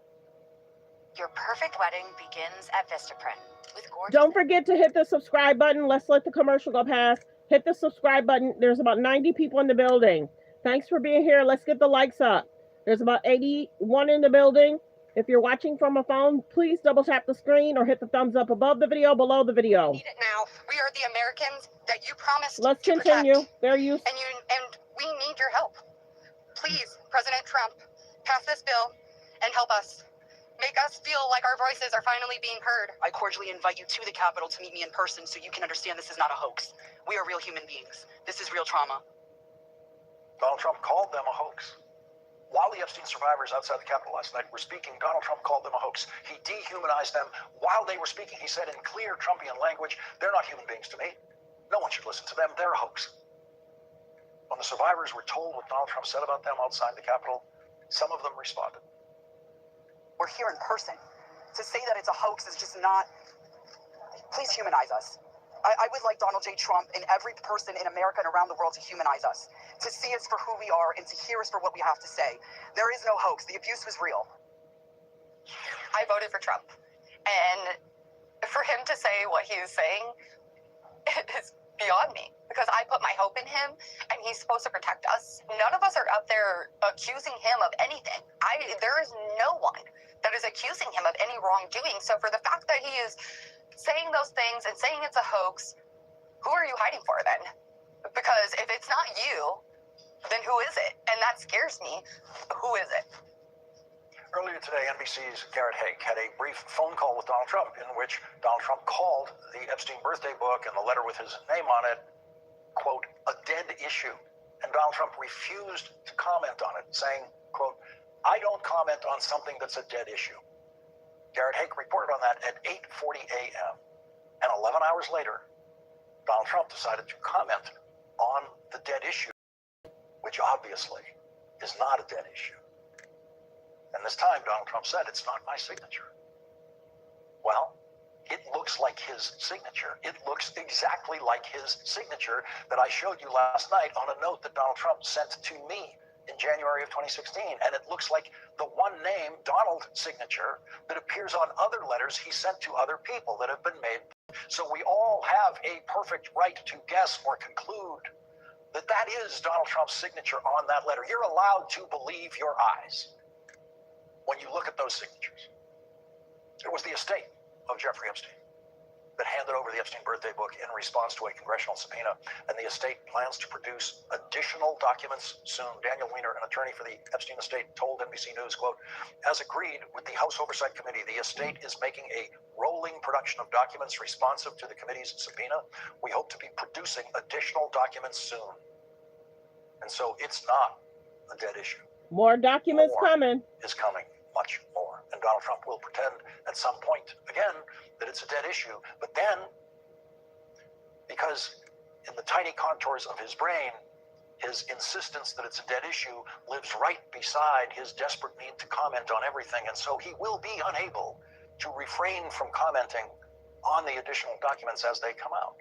Your perfect wedding begins at Vistaprint with gorgeous. Don't forget to hit the subscribe button. Let's let the commercial go past. Hit the subscribe button. There's about 90 people in the building. Thanks for being here. Let's get the likes up. There's about 81 in the building. If you're watching from a phone, please double tap the screen or hit the thumbs up above the video, below the video. We need it now. We are the Americans that you promised Let's to continue. protect. There you. And we need your help. Please, President Trump, pass this bill and help us. Make us feel like our voices are finally being heard. I cordially invite you to the Capitol to meet me in person so you can understand this is not a hoax. We are real human beings. This is real trauma. Donald Trump called them a hoax. While the Epstein survivors outside the Capitol last night were speaking, Donald Trump called them a hoax. He dehumanized them while they were speaking. He said in clear Trumpian language, they're not human beings to me. No one should listen to them. They're a hoax. When the survivors were told what Donald Trump said about them outside the Capitol, some of them responded. We're here in person. To say that it's a hoax is just not... Please humanize us. I would like Donald J. Trump and every person in America and around the world to humanize us, to see us for who we are and to hear us for what we have to say. There is no hoax. The abuse was real. I voted for Trump. And for him to say what he is saying is beyond me, because I put my hope in him and he's supposed to protect us. None of us are out there accusing him of anything. There is no one that is accusing him of any wrongdoing. So for the fact that he is saying those things and saying it's a hoax, who are you hiding for then? Because if it's not you, then who is it? And that scares me. Who is it? Earlier today, NBC's Garrett Haake had a brief phone call with Donald Trump in which Donald Trump called the Epstein birthday book and the letter with his name on it, quote, a dead issue. And Donald Trump refused to comment on it, saying, quote, I don't comment on something that's a dead issue. Garrett Hake reported on that at 8:40 a.m. And 11 hours later, Donald Trump decided to comment on the dead issue, which obviously is not a dead issue. And this time, Donald Trump said, it's not my signature. Well, it looks like his signature. It looks exactly like his signature that I showed you last night on a note that Donald Trump sent to me in January of 2016. And it looks like the one name, Donald signature, that appears on other letters he sent to other people that have been made. So we all have a perfect right to guess or conclude that that is Donald Trump's signature on that letter. You're allowed to believe your eyes when you look at those signatures. It was the estate of Jeffrey Epstein that handed over the Epstein birthday book in response to a congressional subpoena, and the estate plans to produce additional documents soon. Daniel Weiner, an attorney for the Epstein estate, told NBC News, quote, as agreed with the House Oversight Committee, the estate is making a rolling production of documents responsive to the committee's subpoena. We hope to be producing additional documents soon. And so it's not a dead issue. More documents coming. Is coming, much more. And Donald Trump will pretend at some point, again, that it's a dead issue. But then, because in the tiny contours of his brain, his insistence that it's a dead issue lives right beside his desperate need to comment on everything. And so he will be unable to refrain from commenting on the additional documents as they come out.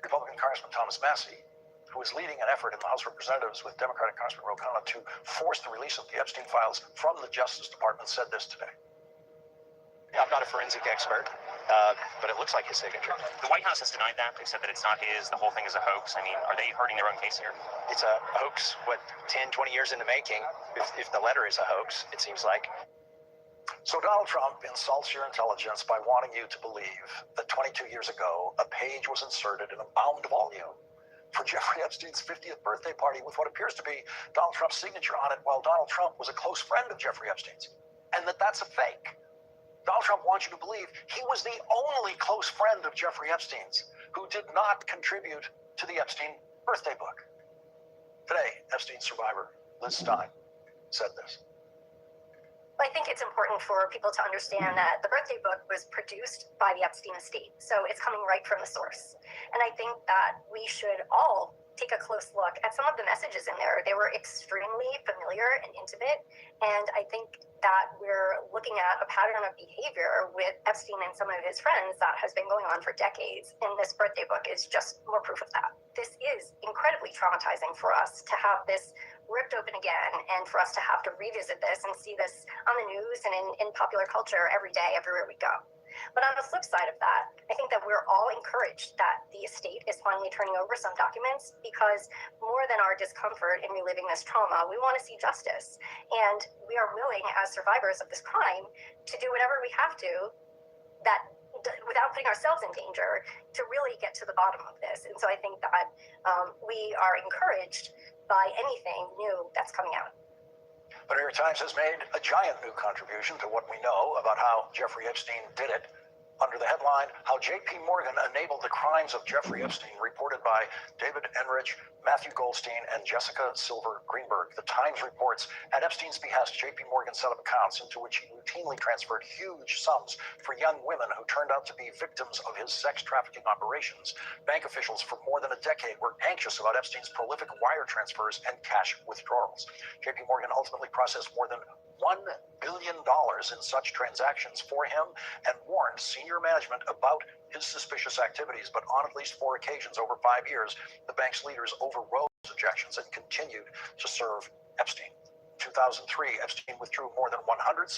Republican Congressman Thomas Massey, who is leading an effort in the House of Representatives with Democratic Congressman Ro Khanna to force the release of the Epstein files from the Justice Department, said this today. I'm not a forensic expert, but it looks like his signature. The White House has denied that. They've said that it's not his. The whole thing is a hoax. I mean, are they hurting their own case here? It's a hoax, 10, 20 years in the making, if the letter is a hoax, it seems like. So Donald Trump insults your intelligence by wanting you to believe that 22 years ago, a page was inserted in a bound volume for Jeffrey Epstein's 50th birthday party with what appears to be Donald Trump's signature on it, while Donald Trump was a close friend of Jeffrey Epstein's, and that's a fake. Donald Trump wants you to believe he was the only close friend of Jeffrey Epstein's who did not contribute to the Epstein birthday book. Today, Epstein survivor Liz Stein said this. I think it's important for people to understand that the birthday book was produced by the Epstein estate, so it's coming right from the source. And I think that we should all take a close look at some of the messages in there. They were extremely familiar and intimate, and I think that we're looking at a pattern of behavior with Epstein and some of his friends that has been going on for decades, and this birthday book is just more proof of that. This is incredibly traumatizing for us to have this ripped open again, and for us to have to revisit this and see this on the news and in popular culture every day, everywhere we go. But on the flip side of that, I think that we're all encouraged that the estate is finally turning over some documents, because more than our discomfort in reliving this trauma, we want to see justice. And we are willing, as survivors of this crime, to do whatever we have to, that without putting ourselves in danger, to really get to the bottom of this. And so I think that we are encouraged by anything new that's coming out. The New York Times has made a giant new contribution to what we know about how Jeffrey Epstein did it, under the headline, How J.P. Morgan Enabled the Crimes of Jeffrey Epstein, reported by David Enrich, Matthew Goldstein, and Jessica Silver Greenberg. The Times reports, at Epstein's behest, J.P. Morgan set up accounts into which he routinely transferred huge sums for young women who turned out to be victims of his sex trafficking operations. Bank officials for more than a decade were anxious about Epstein's prolific wire transfers and cash withdrawals. J.P. Morgan ultimately processed more than $1 billion in such transactions for him and warned senior management about his suspicious activities. But on at least 4 occasions over 5 years, the bank's leaders overrode those objections and continued to serve Epstein. In 2003, Epstein withdrew more than $175,000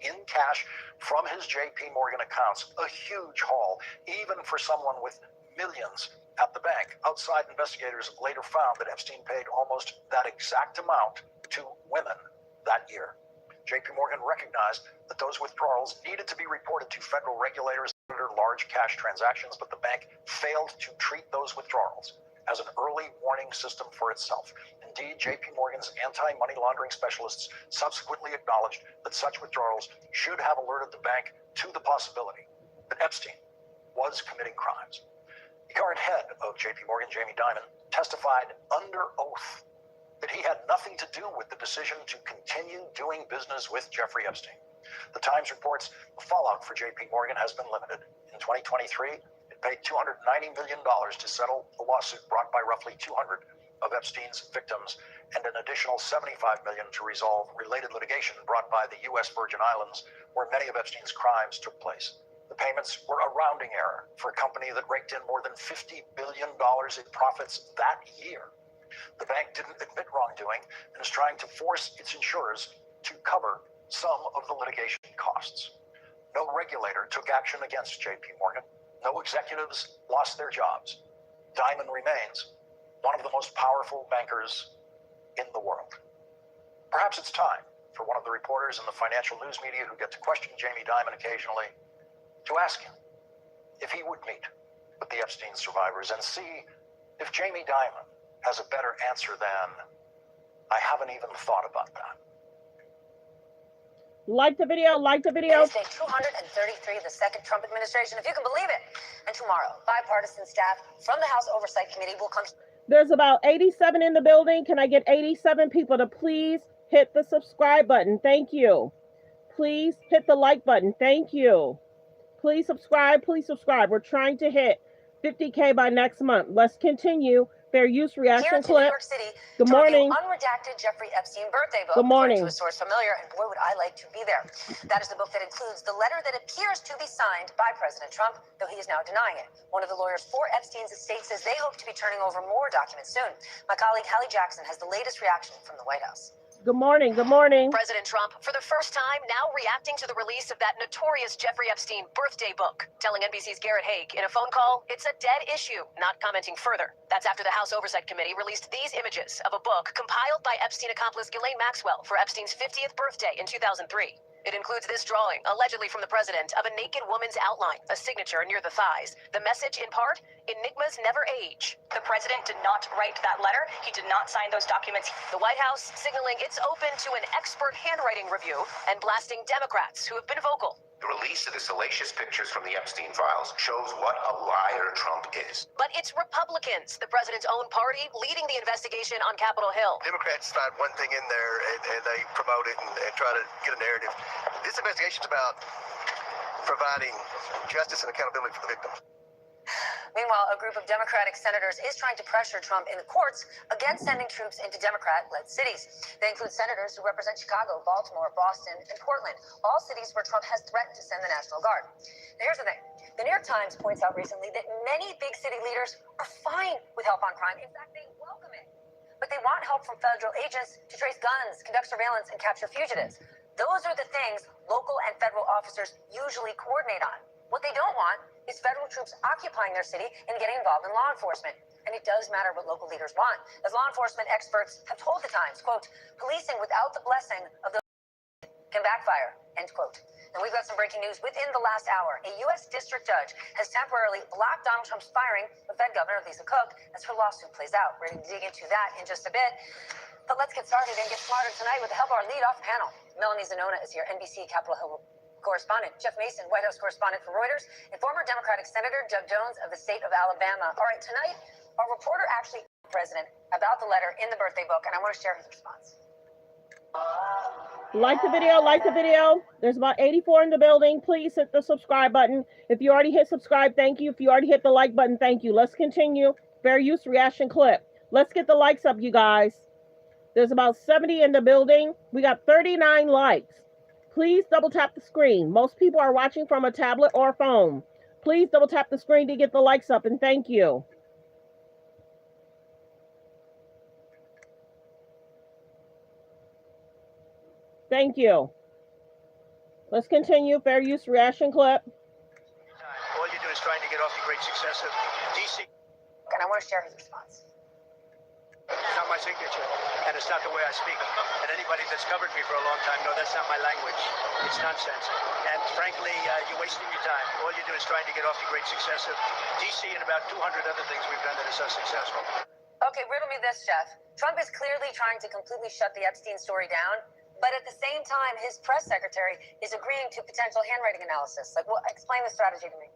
in cash from his J.P. Morgan accounts, a huge haul, even for someone with millions at the bank. Outside investigators later found that Epstein paid almost that exact amount to women that year. J.P. Morgan recognized that those withdrawals needed to be reported to federal regulators under large cash transactions, but the bank failed to treat those withdrawals as an early warning system for itself. Indeed, J.P. Morgan's anti-money laundering specialists subsequently acknowledged that such withdrawals should have alerted the bank to the possibility that Epstein was committing crimes. The current head of J.P. Morgan, Jamie Dimon, testified under oath that he had nothing nothing to do with the decision to continue doing business with Jeffrey Epstein. The Times reports the fallout for JP Morgan has been limited. In 2023, it paid $290 million to settle the lawsuit brought by roughly 200 of Epstein's victims and an additional $75 million to resolve related litigation brought by the U.S. Virgin Islands, where many of Epstein's crimes took place. The payments were a rounding error for a company that raked in more than $50 billion in profits that year. The bank didn't admit wrongdoing and is trying to force its insurers to cover some of the litigation costs. No regulator took action against JP Morgan. No executives lost their jobs. Dimon remains one of the most powerful bankers in the world. Perhaps it's time for one of the reporters in the financial news media who get to question Jamie Dimon occasionally to ask him if he would meet with the Epstein survivors and see if Jamie Dimon has a better answer than, "I haven't even thought about that." Like the video, like the video. It is day 233 of the second Trump administration, if you can believe it. And tomorrow, bipartisan staff from the House Oversight Committee will come. There's about 87 in the building. Can I get 87 people to please hit the subscribe button? Thank you. Please hit the like button. Thank you. Please subscribe. Please subscribe. We're trying to hit 50K by next month. Let's continue. Fair use reaction clip. New York City, Good morning. Unredacted Jeffrey Epstein birthday book. Good morning. To a source familiar, and boy, would I like to be there. That is the book that includes the letter that appears to be signed by President Trump, though he is now denying it. One of the lawyers for Epstein's estate says they hope to be turning over more documents soon. My colleague Hallie Jackson has the latest reaction from the White House. Good morning. Good morning. President Trump, for the first time, now reacting to the release of that notorious Jeffrey Epstein birthday book, telling NBC's Garrett Haake in a phone call, it's a dead issue, not commenting further. That's after the House Oversight Committee released these images of a book compiled by Epstein accomplice Ghislaine Maxwell for Epstein's 50th birthday in 2003. It includes this drawing, allegedly from the president, of a naked woman's outline, a signature near the thighs. The message, in part, Enigmas never age. The president did not write that letter. He did not sign those documents. The White House signaling it's open to an expert handwriting review and blasting Democrats who have been vocal. The release of the salacious pictures from the Epstein files shows what a liar Trump is. But it's Republicans, the president's own party, leading the investigation on Capitol Hill. Democrats find one thing in there and they promote it and try to get a narrative. This investigation is about providing justice and accountability for the victims. Meanwhile, a group of Democratic senators is trying to pressure Trump in the courts against sending troops into Democrat-led cities. They include senators who represent Chicago, Baltimore, Boston, and Portland, all cities where Trump has threatened to send the National Guard. Now, here's the thing. The New York Times points out recently that many big city leaders are fine with help on crime. In fact, they welcome it. But they want help from federal agents to trace guns, conduct surveillance, and capture fugitives. Those are the things local and federal officers usually coordinate on. What they don't want is federal troops occupying their city and getting involved in law enforcement. And it does matter what local leaders want. As law enforcement experts have told the Times, quote, policing without the blessing of the can backfire, end quote. And we've got some breaking news within the last hour. A U.S. district judge has temporarily blocked Donald Trump's firing of Fed Governor Lisa Cook as her lawsuit plays out. We're going to dig into that in just a bit. But let's get started and get smarter tonight with the help of our lead-off panel. Melanie Zanona is here, NBC Capitol Hill correspondent. Jeff Mason, White House correspondent for Reuters, and former Democratic Senator Doug Jones of the state of Alabama. All right, tonight, our reporter actually asked the president about the letter in the birthday book, and I want to share his response. Like the video, like the video. There's about 84 in the building. Please hit the subscribe button. If you already hit subscribe, thank you. If you already hit the like button, thank you. Let's continue. Fair use reaction clip. Let's get the likes up, you guys. There's about 70 in the building. We got 39 likes. Please double tap the screen. Most people are watching from a tablet or a phone. Please double tap the screen to get the likes up, and thank you. Thank you. Let's continue. Fair use reaction clip. All you're doing is trying to get off the great success of DC. And I want to share his response. It's not my signature, and it's not the way I speak. And anybody that's covered me for a long time, no, that's not my language. It's nonsense. And frankly, you're wasting your time. All you're doing is trying to get off the great success of DC and about 200 other things we've done that are so successful. Okay, riddle me this, Jeff. Trump is clearly trying to completely shut the Epstein story down, but at the same time, his press secretary is agreeing to potential handwriting analysis. Like, explain the strategy to me.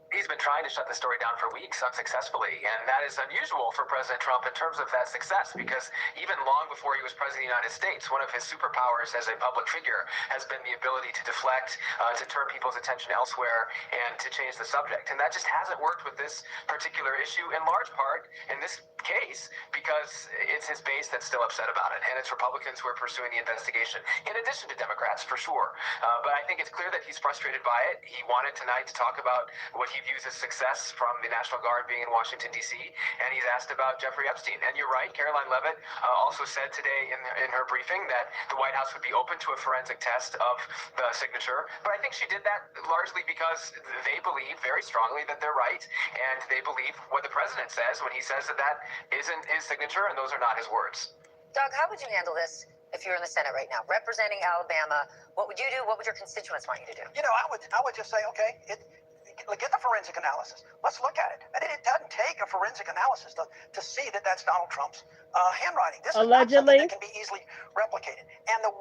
He's been trying to shut the story down for weeks unsuccessfully, and that is unusual for President Trump in terms of that success, because even long before he was president of the United States, one of his superpowers as a public figure has been the ability to deflect, to turn people's attention elsewhere, and to change the subject. And that just hasn't worked with this particular issue, in large part, in this case, because it's his base that's still upset about it, and it's Republicans who are pursuing the investigation, in addition to Democrats, for sure. But I think it's clear that he's frustrated by it. He wanted tonight to talk about what he views as success from the National Guard being in Washington, D.C., and he's asked about Jeffrey Epstein. And you're right, Caroline Leavitt also said today in her briefing that the White House would be open to a forensic test of the signature, but I think she did that largely because they believe very strongly that they're right, and they believe what the president says when he says that that isn't his signature and those are not his words. Doug, how would you handle this if you're in the Senate right now, representing Alabama? What would you do? What would your constituents want you to do? You know, I would just say, okay, get the forensic analysis. Let's look at it. And it doesn't take a forensic analysis to see that that's Donald Trump's handwriting. This is not something that can be easily replicated. And the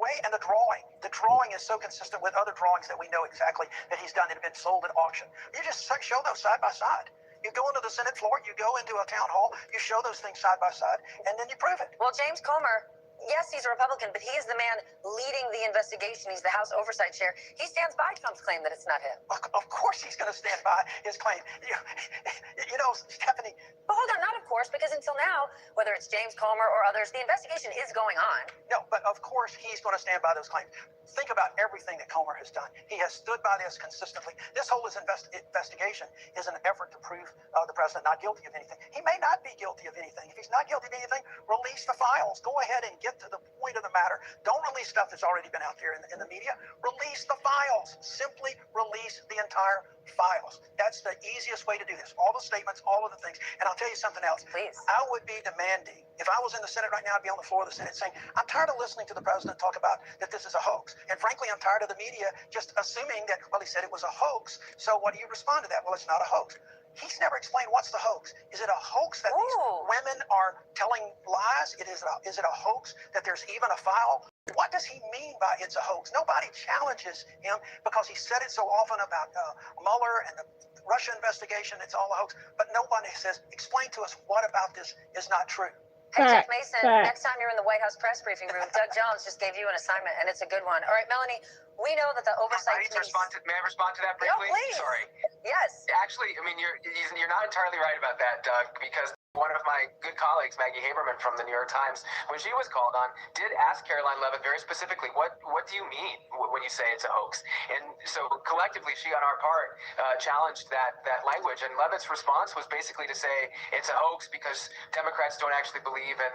drawing is so consistent with other drawings that we know exactly that he's done that have been sold at auction. You just show those side by side. You go into the Senate floor, you go into a town hall, you show those things side by side, and then you prove it. Well, James Comer, yes, he's a Republican, but he is the man leading the investigation. He's the House Oversight Chair. He stands by Trump's claim that it's not him. Of course he's going to stand by his claim. You know, Stephanie. But hold on, not of course, because until now, whether it's James Comer or others, the investigation is going on. No, but of course he's going to stand by those claims. Think about everything that Comer has done. He has stood by this consistently. This whole investigation is an effort to prove the president not guilty of anything. He may not be guilty of anything. If he's not guilty of anything, release the files. Go ahead and get to the point of the matter. Don't release stuff that's already been out there in the media. Release the files. Simply release the entire files. That's the easiest way to do this. All the statements, all of the things. And I'll tell you something else. Please. I would be demanding, if I was in the Senate right now, I'd be on the floor of the Senate saying, I'm tired of listening to the president talk about that this is a hoax. And frankly, I'm tired of the media just assuming that, well, he said it was a hoax. So what do you respond to that? Well, it's not a hoax. He's never explained what's the hoax. Is it a hoax that these women are telling lies? Is it a hoax that there's even a file? What does he mean by it's a hoax? Nobody challenges him because he said it so often about Mueller and the Russia investigation. It's all a hoax. But nobody says, explain to us what about this is not true. Hey, Jeff Mason, next time you're in the White House press briefing room, Doug Jones just gave you an assignment, and it's a good one. All right, Melanie, we know that the Oversight Committee... May I respond to that briefly? No, please. Sorry. Yes. Actually, I mean, you're not entirely right about that, Doug, because one of my good colleagues, Maggie Haberman from the New York Times, when she was called on, did ask Caroline Leavitt very specifically, what do you mean when you say it's a hoax? And so collectively, she on our part challenged that language, and Leavitt's response was basically to say it's a hoax because Democrats don't actually believe in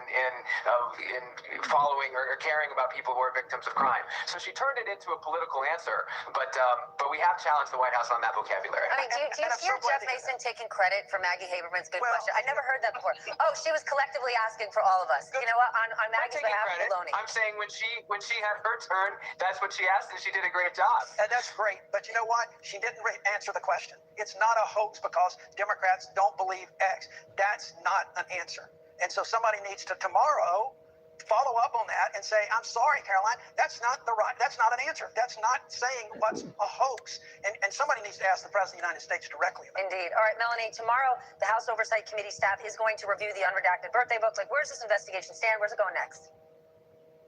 following or caring about people who are victims of crime. So she turned it into a political answer, but we have challenged the White House on that vocabulary. I mean, do you hear Jeff Mason taking credit for Maggie Haberman's good question? I never heard that before. Oh, she was collectively asking for all of us. You know what? On Maggie's behalf, baloney. I'm saying when she had her turn, that's what she asked, and she did a great job. And that's great. But you know what? She didn't answer the question. It's not a hoax because Democrats don't believe X. That's not an answer. And so somebody needs to tomorrow follow up on that and say, I'm sorry, Caroline, that's not an answer. That's not saying what's a hoax. And somebody needs to ask the President of the United States directly about Indeed. All right, Melanie, tomorrow the House Oversight Committee staff is going to review the unredacted birthday books. Like, where's this investigation stand? Where's it going next?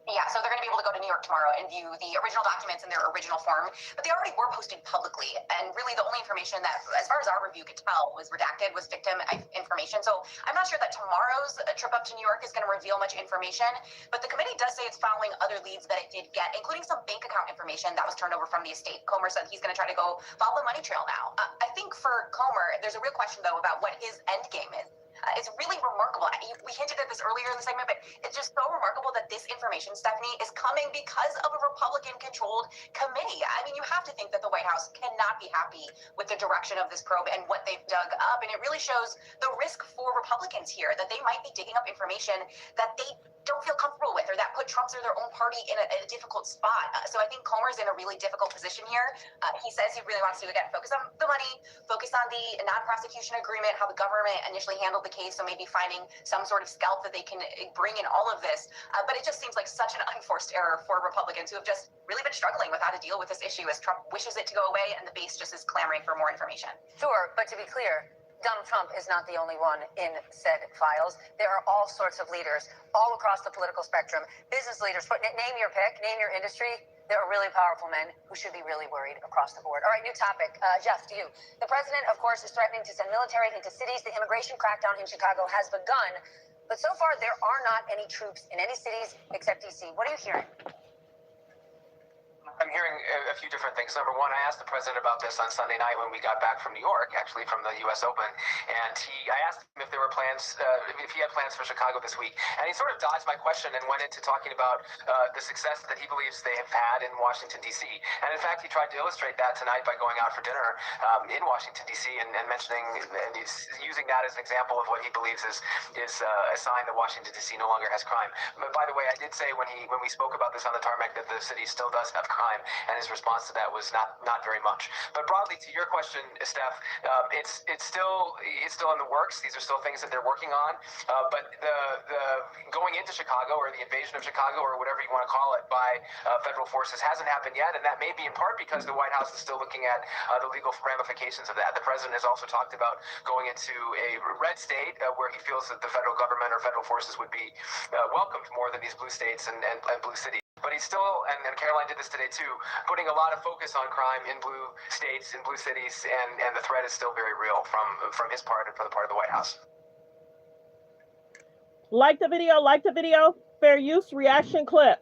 Yeah, so they're going to be able to go to New York tomorrow and view the original documents in their original form, but they already were posted publicly. And really the only information that, as far as our review could tell, was redacted, was victim information. So I'm not sure that tomorrow's trip up to New York is going to reveal much information, but the committee does say it's following other leads that it did get, including some bank account information that was turned over from the estate. Comer said he's going to try to go follow the money trail now. I think for Comer, there's a real question, though, about what his end game is. It's really remarkable. We hinted at this earlier in the segment, but it's just so remarkable that this information, Stephanie, is coming because of a Republican-controlled committee. I mean, you have to think that the White House cannot be happy with the direction of this probe and what they've dug up. And it really shows the risk for Republicans here that they might be digging up information that they don't feel comfortable with or that put Trump's sponsor their own party in a difficult spot. So I think Comer's in a really difficult position here. He says he really wants to, again, focus on the money, focus on the non-prosecution agreement, how the government initially handled the case, so maybe finding some sort of scalp that they can bring in all of this. But it just seems like such an unforced error for Republicans who have just really been struggling with how to deal with this issue as Trump wishes it to go away and the base just is clamoring for more information. Sure, but to be clear, Donald Trump is not the only one in said files. There are all sorts of leaders all across the political spectrum, business leaders, name your pick, name your industry. There are really powerful men who should be really worried across the board. All right, new topic. Jeff, to you. The president, of course, is threatening to send military into cities. The immigration crackdown in Chicago has begun. But so far, there are not any troops in any cities except D.C. What are you hearing? I'm hearing a few different things. Number one, I asked the president about this on Sunday night when we got back from New York, actually from the U.S. Open, and I asked him if there were plans, if he had plans for Chicago this week, and he sort of dodged my question and went into talking about the success that he believes they have had in Washington, D.C. And in fact, he tried to illustrate that tonight by going out for dinner in Washington, D.C. and mentioning, and he's using that as an example of what he believes is a sign that Washington, D.C. no longer has crime. But by the way, I did say when we spoke about this on the tarmac that the city still does have crime. And his response to that was not very much. But broadly, to your question, Steph, it's still in the works. These are still things that they're working on. But the going into Chicago or the invasion of Chicago or whatever you want to call it by federal forces hasn't happened yet, and that may be in part because the White House is still looking at the legal ramifications of that. The president has also talked about going into a red state where he feels that the federal government or federal forces would be welcomed more than these blue states and blue cities. But he's still, and Caroline did this today too, putting a lot of focus on crime in blue states, in blue cities, and the threat is still very real from his part and from the part of the White House. Like the video, fair use, reaction clip.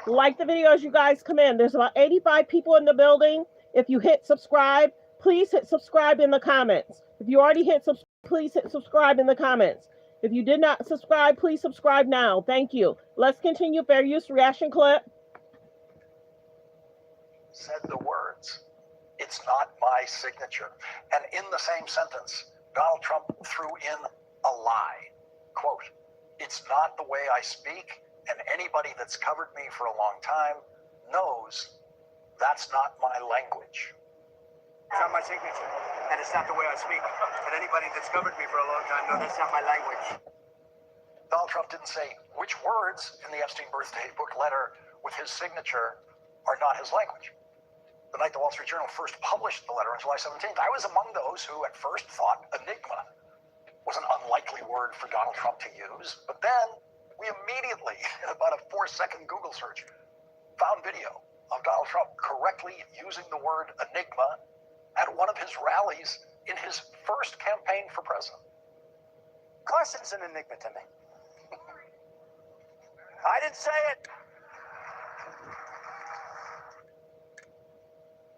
Like the video as you guys come in. There's about 85 people in the building. If you hit subscribe, please hit subscribe in the comments. If you already hit subscribe, please hit subscribe in the comments. If you did not subscribe, please subscribe now. Thank you. Let's continue. Fair use reaction clip. Said the words, "It's not my signature." And in the same sentence, Donald Trump threw in a lie. Quote, "It's not the way I speak, and anybody that's covered me for a long time knows that's not my language." It's not my signature, and it's not the way I speak. And anybody that's covered me for a long time knows that's not my language. Donald Trump didn't say which words in the Epstein birthday book letter with his signature are not his language. The night the Wall Street Journal first published the letter on July 17th, I was among those who at first thought Enigma was an unlikely word for Donald Trump to use. But then we immediately, in about a 4-second Google search, found video of Donald Trump correctly using the word Enigma at one of his rallies in his first campaign for president. Carson's an enigma to me. I didn't say it.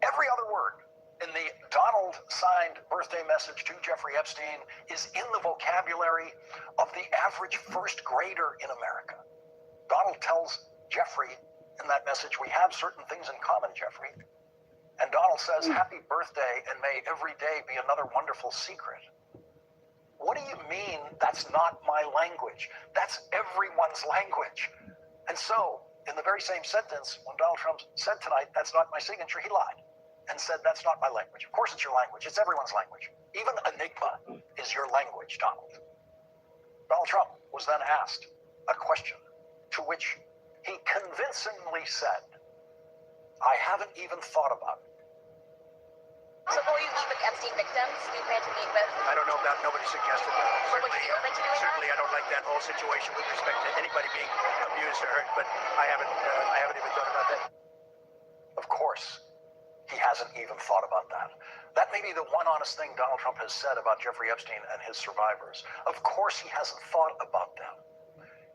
Every other word in the Donald signed birthday message to Jeffrey Epstein is in the vocabulary of the average first grader in America. Donald tells Jeffrey in that message, "We have certain things in common, Jeffrey." And Donald says, "Happy birthday, and may every day be another wonderful secret." What do you mean that's not my language? That's everyone's language. And so, in the very same sentence, when Donald Trump said tonight, "That's not my signature," he lied and said, "That's not my language." Of course it's your language. It's everyone's language. Even Enigma is your language, Donald. Donald Trump was then asked a question to which he convincingly said, "I haven't even thought about it." So will you meet with Epstein victims? Do you plan to meet with? I don't know about, nobody suggested that. Or would you be open to doing Certainly I don't like that whole situation with respect to anybody being abused or hurt, but I haven't even thought about that. Of course, he hasn't even thought about that. That may be the one honest thing Donald Trump has said about Jeffrey Epstein and his survivors. Of course he hasn't thought about them.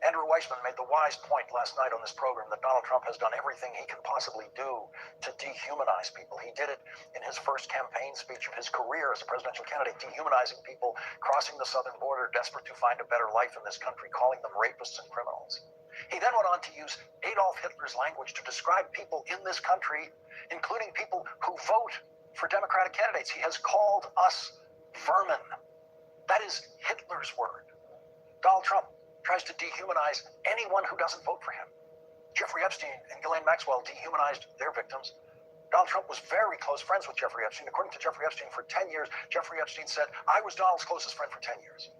Andrew Weissman made the wise point last night on this program that Donald Trump has done everything he can possibly do to dehumanize people. He did it in his first campaign speech of his career as a presidential candidate, dehumanizing people crossing the southern border, desperate to find a better life in this country, calling them rapists and criminals. He then went on to use Adolf Hitler's language to describe people in this country, including people who vote for Democratic candidates. He has called us vermin. That is Hitler's word. Donald Trump tries to dehumanize anyone who doesn't vote for him. Jeffrey Epstein and Ghislaine Maxwell dehumanized their victims. Donald Trump was very close friends with Jeffrey Epstein. According to Jeffrey Epstein, for 10 years, Jeffrey Epstein said, I was Donald's closest friend for 10 years.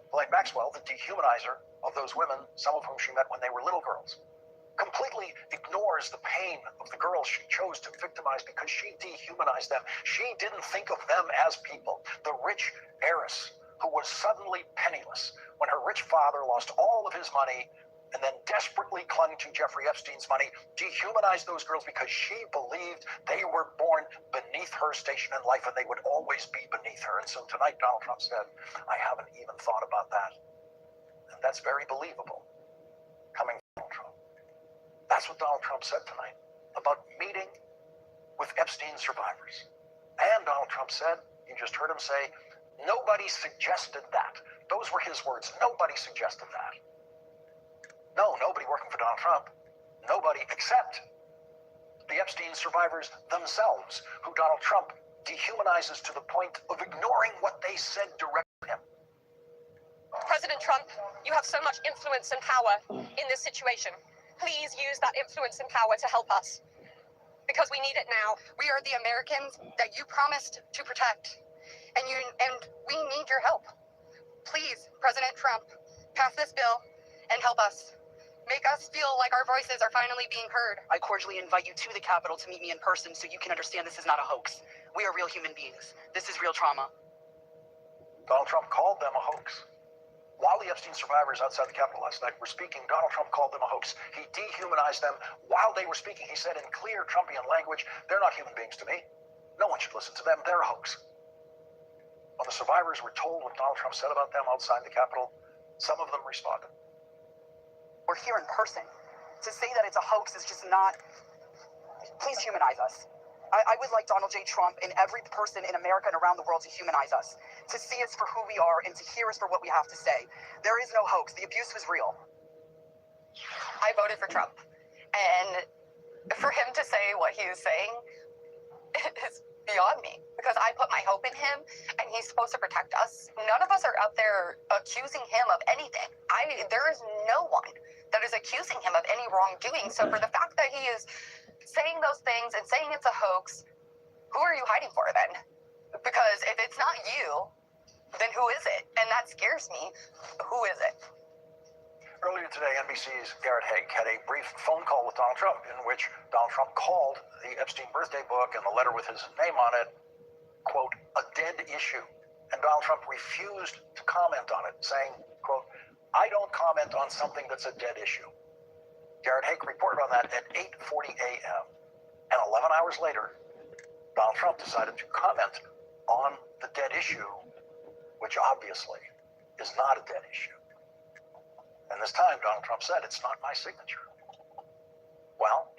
Ghislaine Maxwell, the dehumanizer of those women, some of whom she met when they were little girls, completely ignores the pain of the girls she chose to victimize because she dehumanized them. She didn't think of them as people. The rich heiress who was suddenly penniless when her rich father lost all of his money and then desperately clung to Jeffrey Epstein's money, dehumanized those girls because she believed they were born beneath her station in life and they would always be beneath her. And so tonight, Donald Trump said, I haven't even thought about that. And that's very believable coming from Donald Trump. That's what Donald Trump said tonight about meeting with Epstein survivors. And Donald Trump said, you just heard him say, nobody suggested that. Those were his words. Nobody suggested that. No, nobody working for Donald Trump. Nobody except the Epstein survivors themselves, who Donald Trump dehumanizes to the point of ignoring what they said directly to him. President Trump, you have so much influence and power in this situation. Please use that influence and power to help us, because we need it now. We are the Americans that you promised to protect, and we need your help. Please, President Trump, pass this bill and help us. Make us feel like our voices are finally being heard. I cordially invite you to the Capitol to meet me in person so you can understand this is not a hoax. We are real human beings. This is real trauma. Donald Trump called them a hoax. While the Epstein survivors outside the Capitol last night were speaking, Donald Trump called them a hoax. He dehumanized them while they were speaking. He said in clear Trumpian language, they're not human beings to me. No one should listen to them. They're a hoax. When the survivors were told what Donald Trump said about them outside the Capitol, some of them responded. We're here in person. To say that it's a hoax is just not... Please humanize us. I would like Donald J. Trump and every person in America and around the world to humanize us, to see us for who we are and to hear us for what we have to say. There is no hoax. The abuse was real. I voted for Trump. And for him to say what he is saying is beyond me, because I put my hope in him and he's supposed to protect us. None of us are out there accusing him of anything. There is no one that is accusing him of any wrongdoing. So for the fact that he is saying those things and saying it's a hoax, who are you hiding for then? Because if it's not you, then who is it? And that scares me. Who is it? Earlier today, NBC's Garrett Haake had a brief phone call with Donald Trump in which Donald Trump called the Epstein birthday book and the letter with his name on it, quote, a dead issue. And Donald Trump refused to comment on it, saying, quote, I don't comment on something that's a dead issue. Garrett Haake reported on that at 8:40 a.m. And 11 hours later, Donald Trump decided to comment on the dead issue, which obviously is not a dead issue. And this time, Donald Trump said, it's not my signature. Well,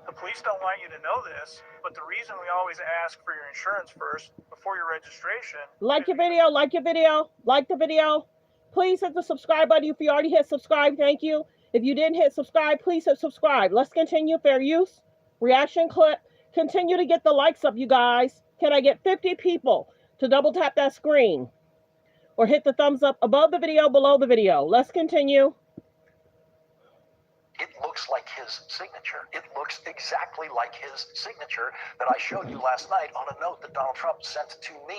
the police don't want you to know this, but the reason we always ask for your insurance first before your registration... Like your video, like your video, like the video. Please hit the subscribe button if you already hit subscribe. Thank you. If you didn't hit subscribe, please hit subscribe. Let's continue. Fair use. Reaction clip. Continue to get the likes up, you guys. Can I get 50 people to double tap that screen? Or hit the thumbs up above the video, below the video. Let's continue. It looks like his signature. It looks exactly like his signature that I showed you last night on a note that Donald Trump sent to me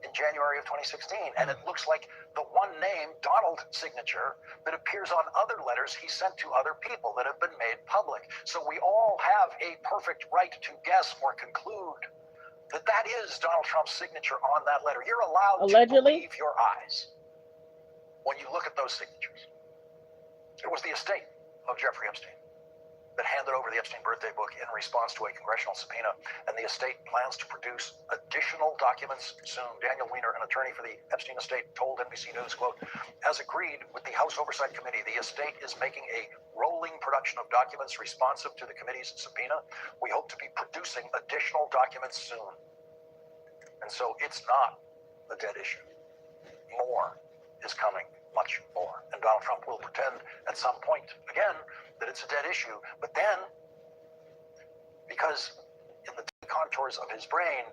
in January of 2016. And it looks like the one name, Donald signature, that appears on other letters he sent to other people that have been made public. So we all have a perfect right to guess or conclude that that is Donald Trump's signature on that letter. You're allowed to believe your eyes when you look at those signatures. It was the estate of Jeffrey Epstein that handed over the Epstein birthday book in response to a congressional subpoena, and the estate plans to produce additional documents soon. Daniel Weiner, an attorney for the Epstein estate, told NBC News, quote, as agreed with the House Oversight Committee, the estate is making a rolling production of documents responsive to the committee's subpoena. We hope to be producing additional documents soon. And so it's not a dead issue. More is coming, much more. And Donald Trump will pretend at some point, again, that it's a dead issue. But then, because in the contours of his brain,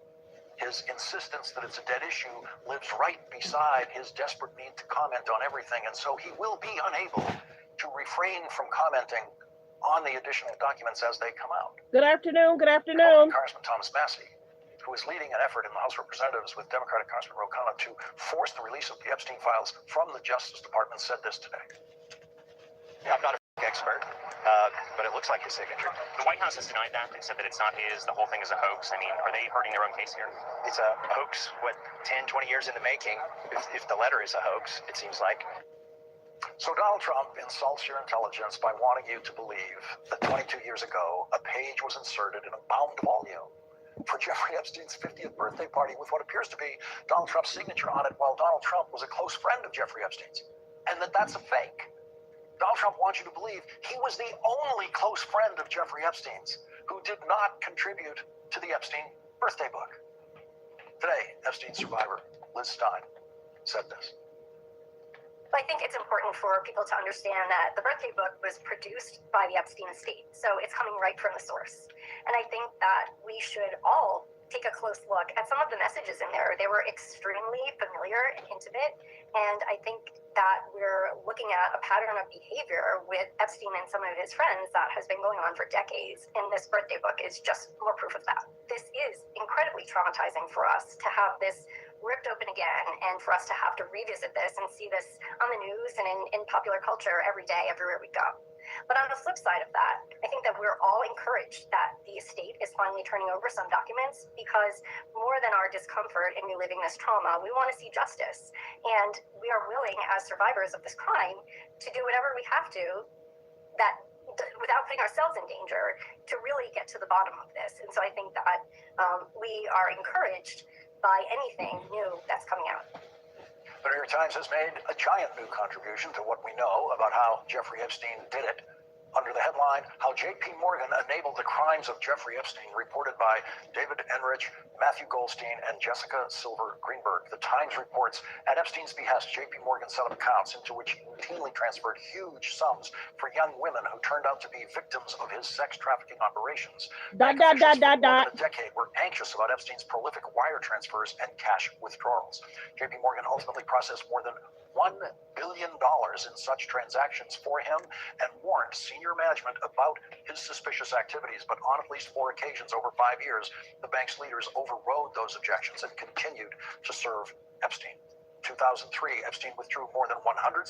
his insistence that it's a dead issue lives right beside his desperate need to comment on everything, and so he will be unable to refrain from commenting on the additional documents as they come out. Good afternoon. Good afternoon. Congressman Thomas Massey, who is leading an effort in the House of Representatives with Democratic Congressman Ro Khanna to force the release of the Epstein files from the Justice Department, said this today. I'm not an expert, but it looks like his signature. The White House has denied that. They said that it's not his. The whole thing is a hoax. I mean, are they hurting their own case here? It's a hoax, 10, 20 years in the making, if the letter is a hoax, it seems like. So Donald Trump insults your intelligence by wanting you to believe that 22 years ago, a page was inserted in a bound volume for Jeffrey Epstein's 50th birthday party with what appears to be Donald Trump's signature on it, while Donald Trump was a close friend of Jeffrey Epstein's, and that's a fake. Donald Trump wants you to believe he was the only close friend of Jeffrey Epstein's who did not contribute to the Epstein birthday book. Today, Epstein survivor Liz Stein said this. I think it's important for people to understand that the birthday book was produced by the Epstein estate, so it's coming right from the source. And I think that we should all take a close look at some of the messages in there. They were extremely familiar and intimate, and I think that we're looking at a pattern of behavior with Epstein and some of his friends that has been going on for decades, and this birthday book is just more proof of that. This is incredibly traumatizing for us to have this ripped open again, and for us to have to revisit this and see this on the news and in popular culture every day, everywhere we go. But on the flip side of that, I think that we're all encouraged that the estate is finally turning over some documents, because more than our discomfort in reliving this trauma, we want to see justice. And we are willing, as survivors of this crime, to do whatever we have to that without putting ourselves in danger to really get to the bottom of this. And so I think that we are encouraged by anything new that's coming out. The New York Times has made a giant new contribution to what we know about how Jeffrey Epstein did it, under the headline, How J.P. Morgan Enabled the Crimes of Jeffrey Epstein, reported by David Enrich, Matthew Goldstein, and Jessica Silver Greenberg. The Times reports, at Epstein's behest, J.P. Morgan set up accounts into which he routinely transferred huge sums for young women who turned out to be victims of his sex trafficking operations. For more than a decade were anxious about Epstein's prolific wire transfers and cash withdrawals. J.P. Morgan ultimately processed more than $1 billion in such transactions for him and warned senior management about his suspicious activities. But on at least 4 occasions over 5 years, the bank's leaders overrode those objections and continued to serve Epstein. In 2003, Epstein withdrew more than $175,000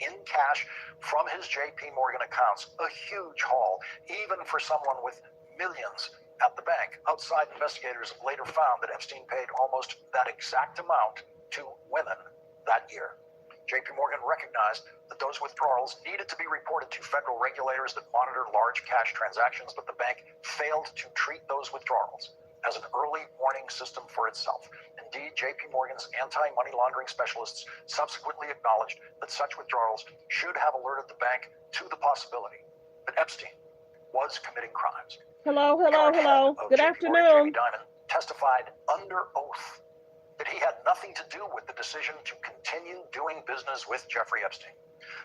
in cash from his J.P. Morgan accounts, a huge haul, even for someone with millions at the bank. Outside investigators later found that Epstein paid almost that exact amount to women that year. J.P. Morgan recognized that those withdrawals needed to be reported to federal regulators that monitor large cash transactions, but the bank failed to treat those withdrawals as an early warning system for itself. Indeed, J.P. Morgan's anti-money laundering specialists subsequently acknowledged that such withdrawals should have alerted the bank to the possibility that Epstein was committing crimes. Hello. Good afternoon. Jamie Dimon testified under oath that he had nothing to do with the decision to continue doing business with Jeffrey Epstein.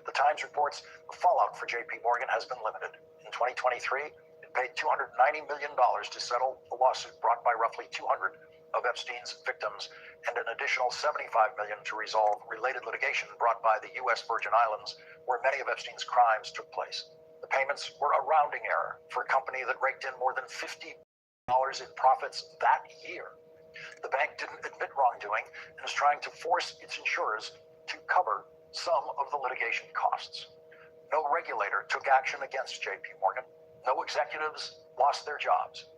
The Times reports the fallout for J.P. Morgan has been limited. In 2023, it paid $290 million to settle the lawsuit brought by roughly 200 of Epstein's victims, and an additional $75 million to resolve related litigation brought by the U.S. Virgin Islands, where many of Epstein's crimes took place. The payments were a rounding error for a company that raked in more than $50 in profits that year. The bank didn't admit wrongdoing and is trying to force its insurers to cover some of the litigation costs. No regulator took action against J.P. Morgan. No executives lost their jobs.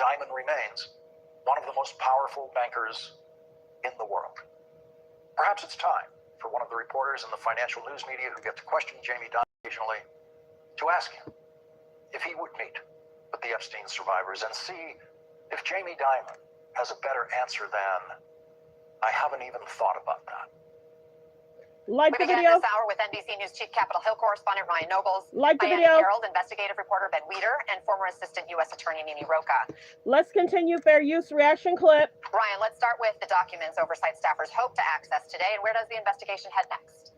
Dimon remains one of the most powerful bankers in the world. Perhaps it's time for one of the reporters in the financial news media who get to question Jamie Dimon occasionally to ask him if he would meet with the Epstein survivors and see if Jamie Dimon has a better answer than, I haven't even thought about that. Like we the begin video. this hour with NBC News Chief Capitol Hill correspondent Ryan Nobles, Like the Miami video. Herald investigative reporter Ben Weeder, and former Assistant U.S. Attorney Mimi Roca. Let's continue fair use reaction clip. Ryan, let's start with the documents oversight staffers hope to access today, and where does the investigation head next?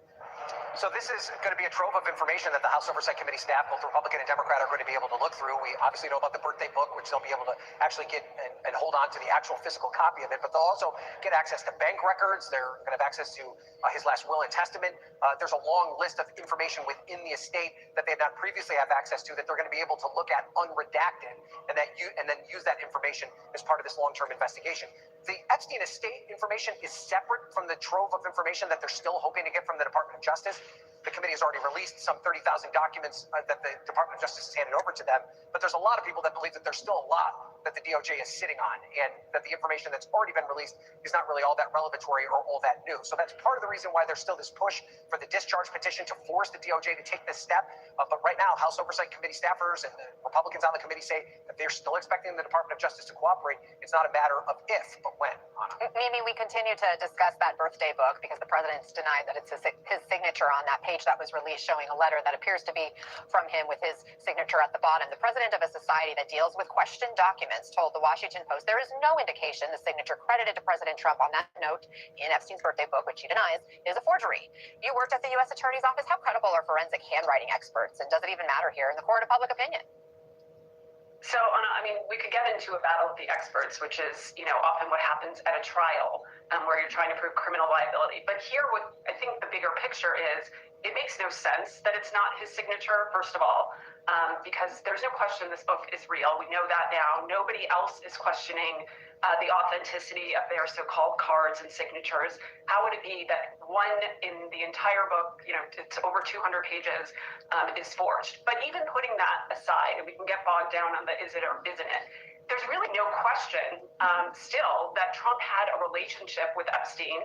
So this is going to be a trove of information that the House Oversight Committee staff, both Republican and Democrat, are going to be able to look through. We obviously know about the birthday book, which they'll be able to actually get and hold on to the actual physical copy of it, but they'll also get access to bank records. They're going to have access to his last will and testament. There's a long list of information within the estate that they have not previously have access to that they're going to be able to look at unredacted and then use that information as part of this long-term investigation. The Epstein estate information is separate from the trove of information that they're still hoping to get from the Department of Justice. The committee has already released some 30,000 documents that the Department of Justice has handed over to them, but there's a lot of people that believe that there's still a lot that the DOJ is sitting on, and that the information that's already been released is not really all that revelatory or all that new. So that's part of the reason why there's still this push for the discharge petition to force the DOJ to take this step. But right now, House Oversight Committee staffers and the Republicans on the committee say that they're still expecting the Department of Justice to cooperate. It's not a matter of if, but when. Mimi, we continue to discuss that birthday book because the president's denied that it's his signature on that page that was released, showing a letter that appears to be from him with his signature at the bottom. The president of a society that deals with questioned documents told the Washington Post there is no indication the signature credited to President Trump on that note in Epstein's birthday book, which he denies, is a forgery. You worked at the U.S. Attorney's Office. How credible are forensic handwriting experts? And does it even matter here in the court of public opinion? So, I mean, we could get into a battle of the experts, which is, often what happens at a trial where you're trying to prove criminal liability. But here, what I think the bigger picture is, it makes no sense that it's not his signature, first of all, because there's no question this book is real. We know that now. Nobody else is questioning the authenticity of their so-called cards and signatures. How would it be that one in the entire book, it's over 200 pages, is forged? But even putting that aside, and we can get bogged down on the is it or isn't it, there's really no question still that Trump had a relationship with Epstein,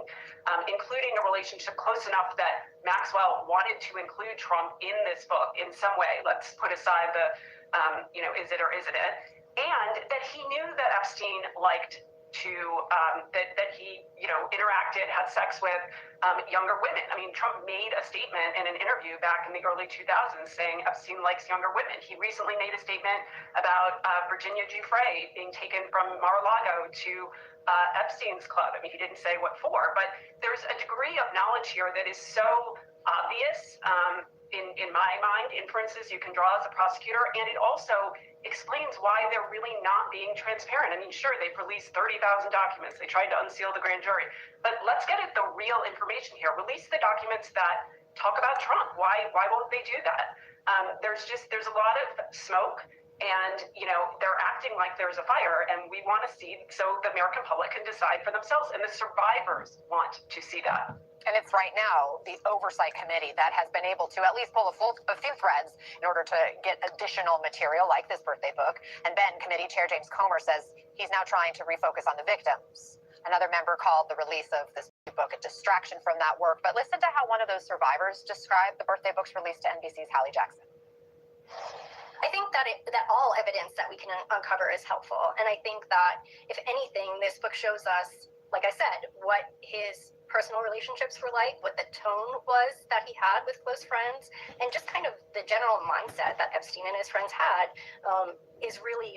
including a relationship close enough that Maxwell wanted to include Trump in this book in some way. Let's put aside the, is it or isn't it? And that he knew that Epstein liked to, that he, interacted, had sex with younger women. I mean, Trump made a statement in an interview back in the early 2000s saying Epstein likes younger women. He recently made a statement about Virginia Giuffre being taken from Mar-a-Lago to Epstein's club. I mean, he didn't say what for, but there's a degree of knowledge here that is so obvious, in my mind, inferences you can draw as a prosecutor, and it also explains why they're really not being transparent. I mean, sure, they've released 30,000 documents. They tried to unseal the grand jury, but let's get at the real information here. Release the documents that talk about Trump. Why won't they do that? There's a lot of smoke, and they're acting like there's a fire, and we want to see so the American public can decide for themselves, and the survivors want to see that. And it's right now the Oversight Committee that has been able to at least pull a few threads in order to get additional material like this birthday book. And Ben, Committee Chair James Comer says he's now trying to refocus on the victims. Another member called the release of this book a distraction from that work. But listen to how one of those survivors described the birthday book's release to NBC's Hallie Jackson. I think that all evidence that we can uncover is helpful. And I think that, if anything, this book shows us, like I said, what his personal relationships were like, what the tone was that he had with close friends, and just kind of the general mindset that Epstein and his friends had is really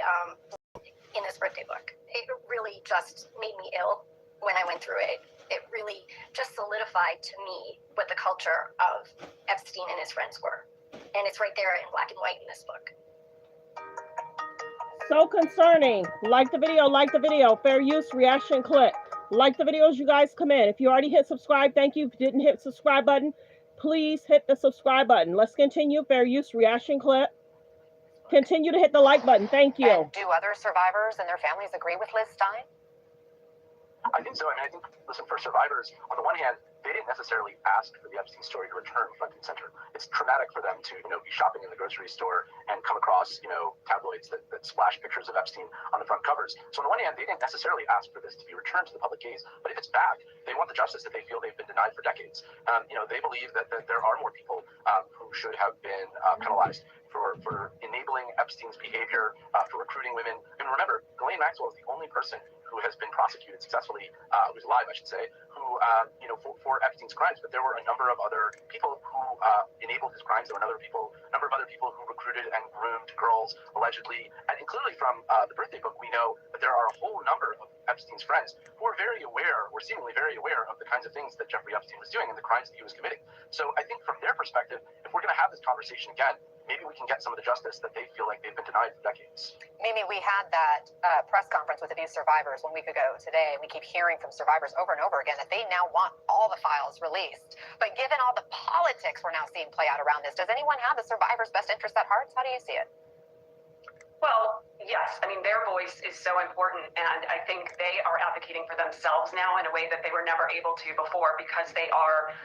in this birthday book. It really just made me ill when I went through it. It really just solidified to me what the culture of Epstein and his friends were. And it's right there in black and white in this book. So concerning. Like the video, fair use, reaction, click. Like the videos, you guys come in. If you already hit subscribe, thank you. If you didn't hit subscribe button, please hit the subscribe button. Let's continue. Fair use, reaction, clip. Continue to hit the like button. Thank you. And do other survivors and their families agree with Liz Stein? I think so. I mean, I think, listen, for survivors, on the one hand, they didn't necessarily ask for the Epstein story to return front and center. It's traumatic for them to, be shopping in the grocery store and come across, tabloids that splash pictures of Epstein on the front covers. So on the one hand, they didn't necessarily ask for this to be returned to the public gaze. But if it's back, they want the justice that they feel they've been denied for decades. They believe that there are more people who should have been penalized for enabling Epstein's behavior, for recruiting women. And remember, Ghislaine Maxwell is the only person who has been prosecuted successfully, who's alive, I should say, who, for Epstein's crimes. But there were a number of other people who enabled his crimes. There were a number of other people who recruited and groomed girls, allegedly. And clearly from the birthday book, we know that there are a whole number of Epstein's friends who were very aware, or seemingly very aware, of the kinds of things that Jeffrey Epstein was doing and the crimes that he was committing. So I think from their perspective, if we're going to have this conversation again, maybe we can get some of the justice that they feel like they've been denied for decades. Mimi, we had that press conference with abuse survivors 1 week ago today. We keep hearing from survivors over and over again that they now want all the files released. But given all the politics we're now seeing play out around this, does anyone have the survivors' best interest at heart? How do you see it? Well, yes. I mean, their voice is so important, and I think they are advocating for themselves now in a way that they were never able to before, because they are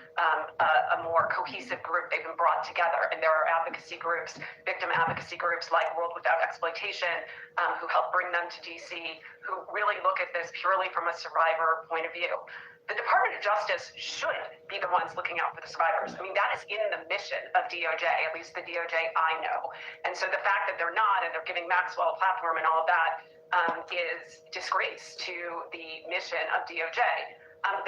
a more cohesive group. They've been brought together, and there are advocacy groups, victim advocacy groups like World Without Exploitation, who help bring them to DC, who really look at this purely from a survivor point of view. The Department of Justice should be the ones looking out for the survivors. I mean, that is in the mission of DOJ, at least the DOJ I know. And so the fact that they're not, and they're giving Maxwell a platform and all of that, is disgrace to the mission of DOJ.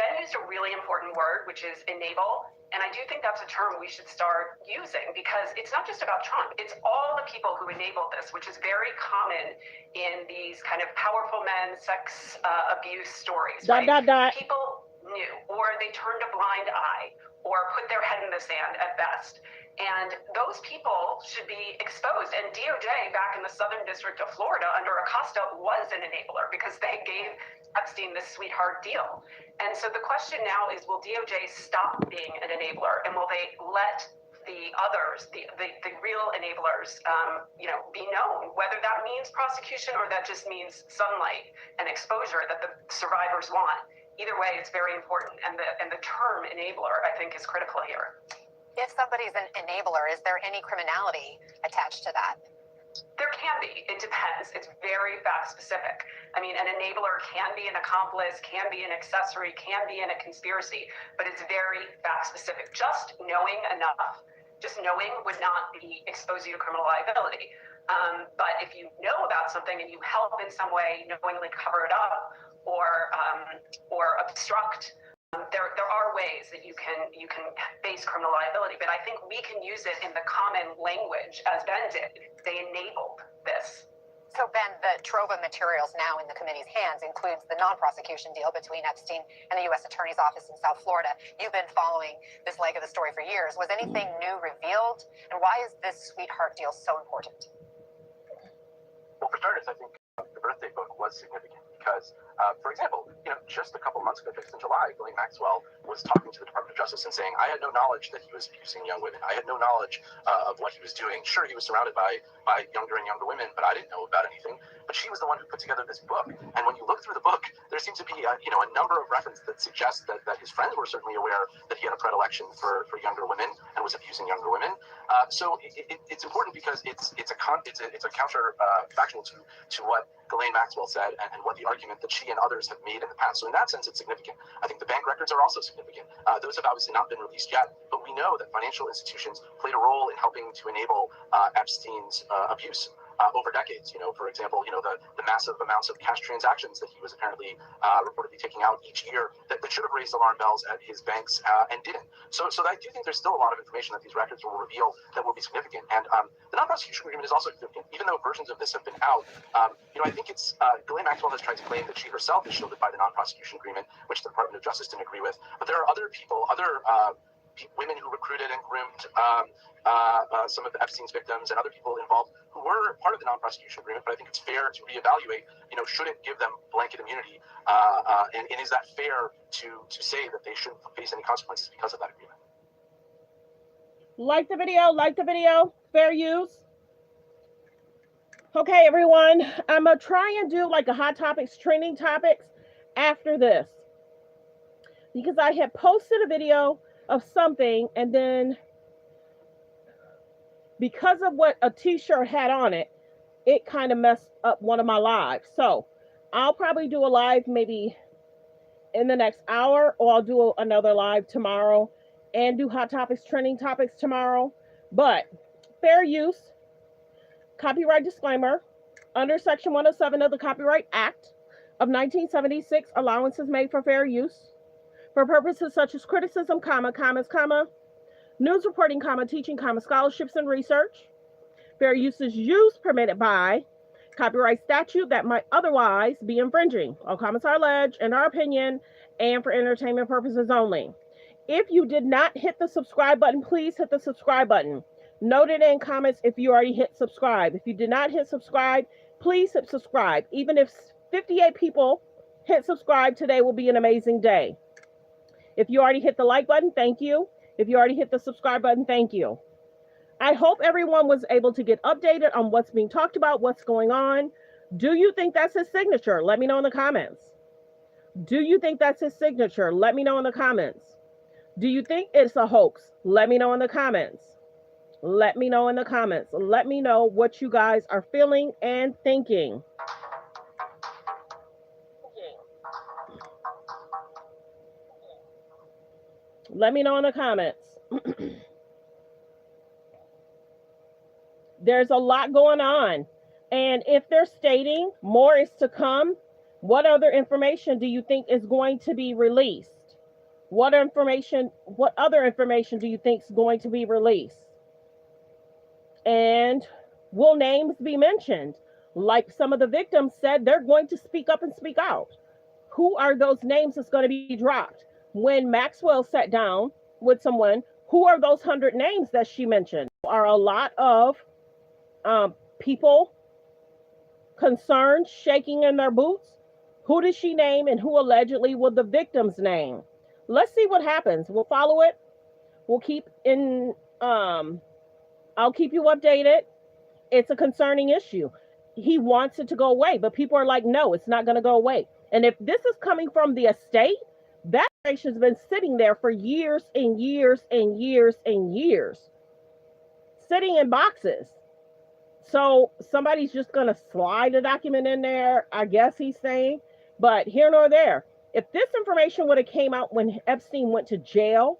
Ben used a really important word, which is enable. And I do think that's a term we should start using, because it's not just about Trump. It's all the people who enabled this, which is very common in these kind of powerful men sex abuse stories. Right? People knew, or they turned a blind eye, or put their head in the sand at best. And those people should be exposed. And DOJ back in the Southern District of Florida under Acosta was an enabler, because they gave Epstein this sweetheart deal. And so the question now is, will DOJ stop being an enabler, and will they let the others, the real enablers, be known, whether that means prosecution or that just means sunlight and exposure that the survivors want? Either way, it's very important, and the term enabler, I think, is critical here. If somebody's an enabler, is there any criminality attached to that? There can be. It depends. It's very fact specific. I mean, an enabler can be an accomplice, can be an accessory, can be in a conspiracy, but it's very fact specific. Just knowing enough, just knowing would not expose you to criminal liability. But if you know about something and you help in some way, knowingly cover it up or obstruct, there are ways that you can face criminal liability. But I think we can use it in the common language, as Ben did. They enabled this. So, Ben, the trove of materials now in the committee's hands includes the non-prosecution deal between Epstein and the U.S. Attorney's Office in South Florida. You've been following this leg of the story for years. Was anything new revealed? And why is this sweetheart deal so important? Well, for starters, I think the birthday book was significant because, for example, just a couple months ago, just in July, Ghislaine Maxwell was talking to the Department of Justice and saying, I had no knowledge that he was abusing young women. I had no knowledge of what he was doing. Sure, he was surrounded by younger and younger women, but I didn't know about anything. But she was the one who put together this book. And when you look through the book, there seems to be a number of references that suggest that his friends were certainly aware that he had a predilection for younger women and was abusing younger women. So it's important because it's a counter factual to what Ghislaine Maxwell said and what the argument that she and others have made in the past. So in that sense, it's significant. I think the bank records are also significant. Those have obviously not been released yet, but we know that financial institutions played a role in helping to enable Epstein's abuse over decades. For example, the massive amounts of cash transactions that he was apparently reportedly taking out each year that should have raised alarm bells at his banks and didn't. So I do think there's still a lot of information that these records will reveal that will be significant. And the non-prosecution agreement is also significant, even though versions of this have been out. I think it's Ghislaine Maxwell has tried to claim that she herself is shielded by the non-prosecution agreement, which the Department of Justice didn't agree with. But there are other people, women who recruited and groomed some of the Epstein's victims and other people involved who were part of the non-prosecution agreement. But I think it's fair to reevaluate, should it give them blanket immunity? And is that fair to say that they shouldn't face any consequences because of that agreement? Like the video, fair use. Okay, everyone, I'm going to try and do like a hot topics, trending topics after this. Because I had posted a video of something, and then because of what a t-shirt had on it, it kind of messed up one of my lives. So I'll probably do a live maybe in the next hour, or I'll do another live tomorrow and do hot topics, trending topics tomorrow. But fair use, copyright disclaimer, under Section 107 of the Copyright Act of 1976, allowance is made for fair use for purposes such as criticism, comments, news reporting, teaching, scholarships and research. Fair use is used permitted by copyright statute that might otherwise be infringing. All comments are alleged, in our opinion, and for entertainment purposes only. If you did not hit the subscribe button, please hit the subscribe button. Note it in comments if you already hit subscribe. If you did not hit subscribe, please hit subscribe. Even if 58 people hit subscribe, today will be an amazing day. If you already hit the like button, thank you. If you already hit the subscribe button, thank you. I hope everyone was able to get updated on what's being talked about, what's going on. Do you think that's his signature? Let me know in the comments. Do you think that's his signature? Let me know in the comments. Do you think it's a hoax? Let me know in the comments. Let me know in the comments. Let me know what you guys are feeling and thinking. Let me know in the comments. There's a lot going on. And if they're stating more is to come, what other information do you think is going to be released? What other information do you think is going to be released? And will names be mentioned? Like some of the victims said, they're going to speak up and speak out. Who are those names that's going to be dropped? When Maxwell sat down with someone, who are those 100 names that she mentioned? Are a lot of people concerned, shaking in their boots? Who did she name and who allegedly was the victim's name? Let's see what happens. We'll follow it. We'll keep in, I'll keep you updated. It's a concerning issue. He wants it to go away, but people are like, no, it's not going to go away. And if this is coming from the estate, that information has been sitting there for years and years and years and years, sitting in boxes. So somebody's just going to slide a document in there, I guess he's saying. But here nor there, if this information would have came out when Epstein went to jail,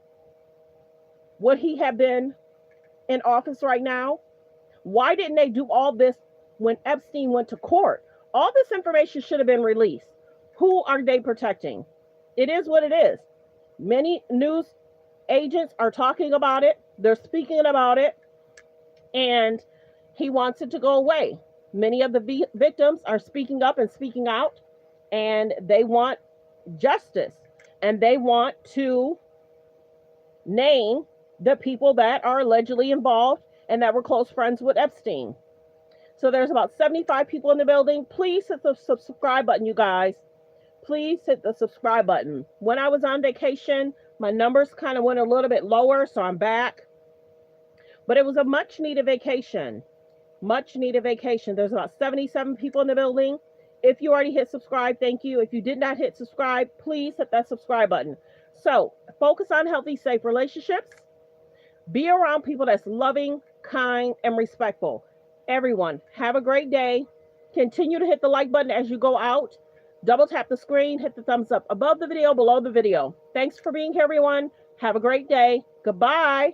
would he have been in office right now? Why didn't they do all this when Epstein went to court? All this information should have been released. Who are they protecting? It is what it is. Many news agents are talking about it. They're speaking about it. And he wants it to go away. Many of the victims are speaking up and speaking out. And they want justice. And they want to name the people that are allegedly involved and that were close friends with Epstein. So there's about 75 people in the building. Please hit the subscribe button, you guys. Please hit the subscribe button. When I was on vacation, my numbers kind of went a little bit lower, so I'm back. But it was a much needed vacation. Much needed vacation. There's about 77 people in the building. If you already hit subscribe, thank you. If you did not hit subscribe, please hit that subscribe button. So focus on healthy, safe relationships. Be around people that's loving, kind, and respectful. Everyone, have a great day. Continue to hit the like button as you go out. Double tap the screen, hit the thumbs up above the video, below the video. Thanks for being here, everyone. Have a great day. Goodbye.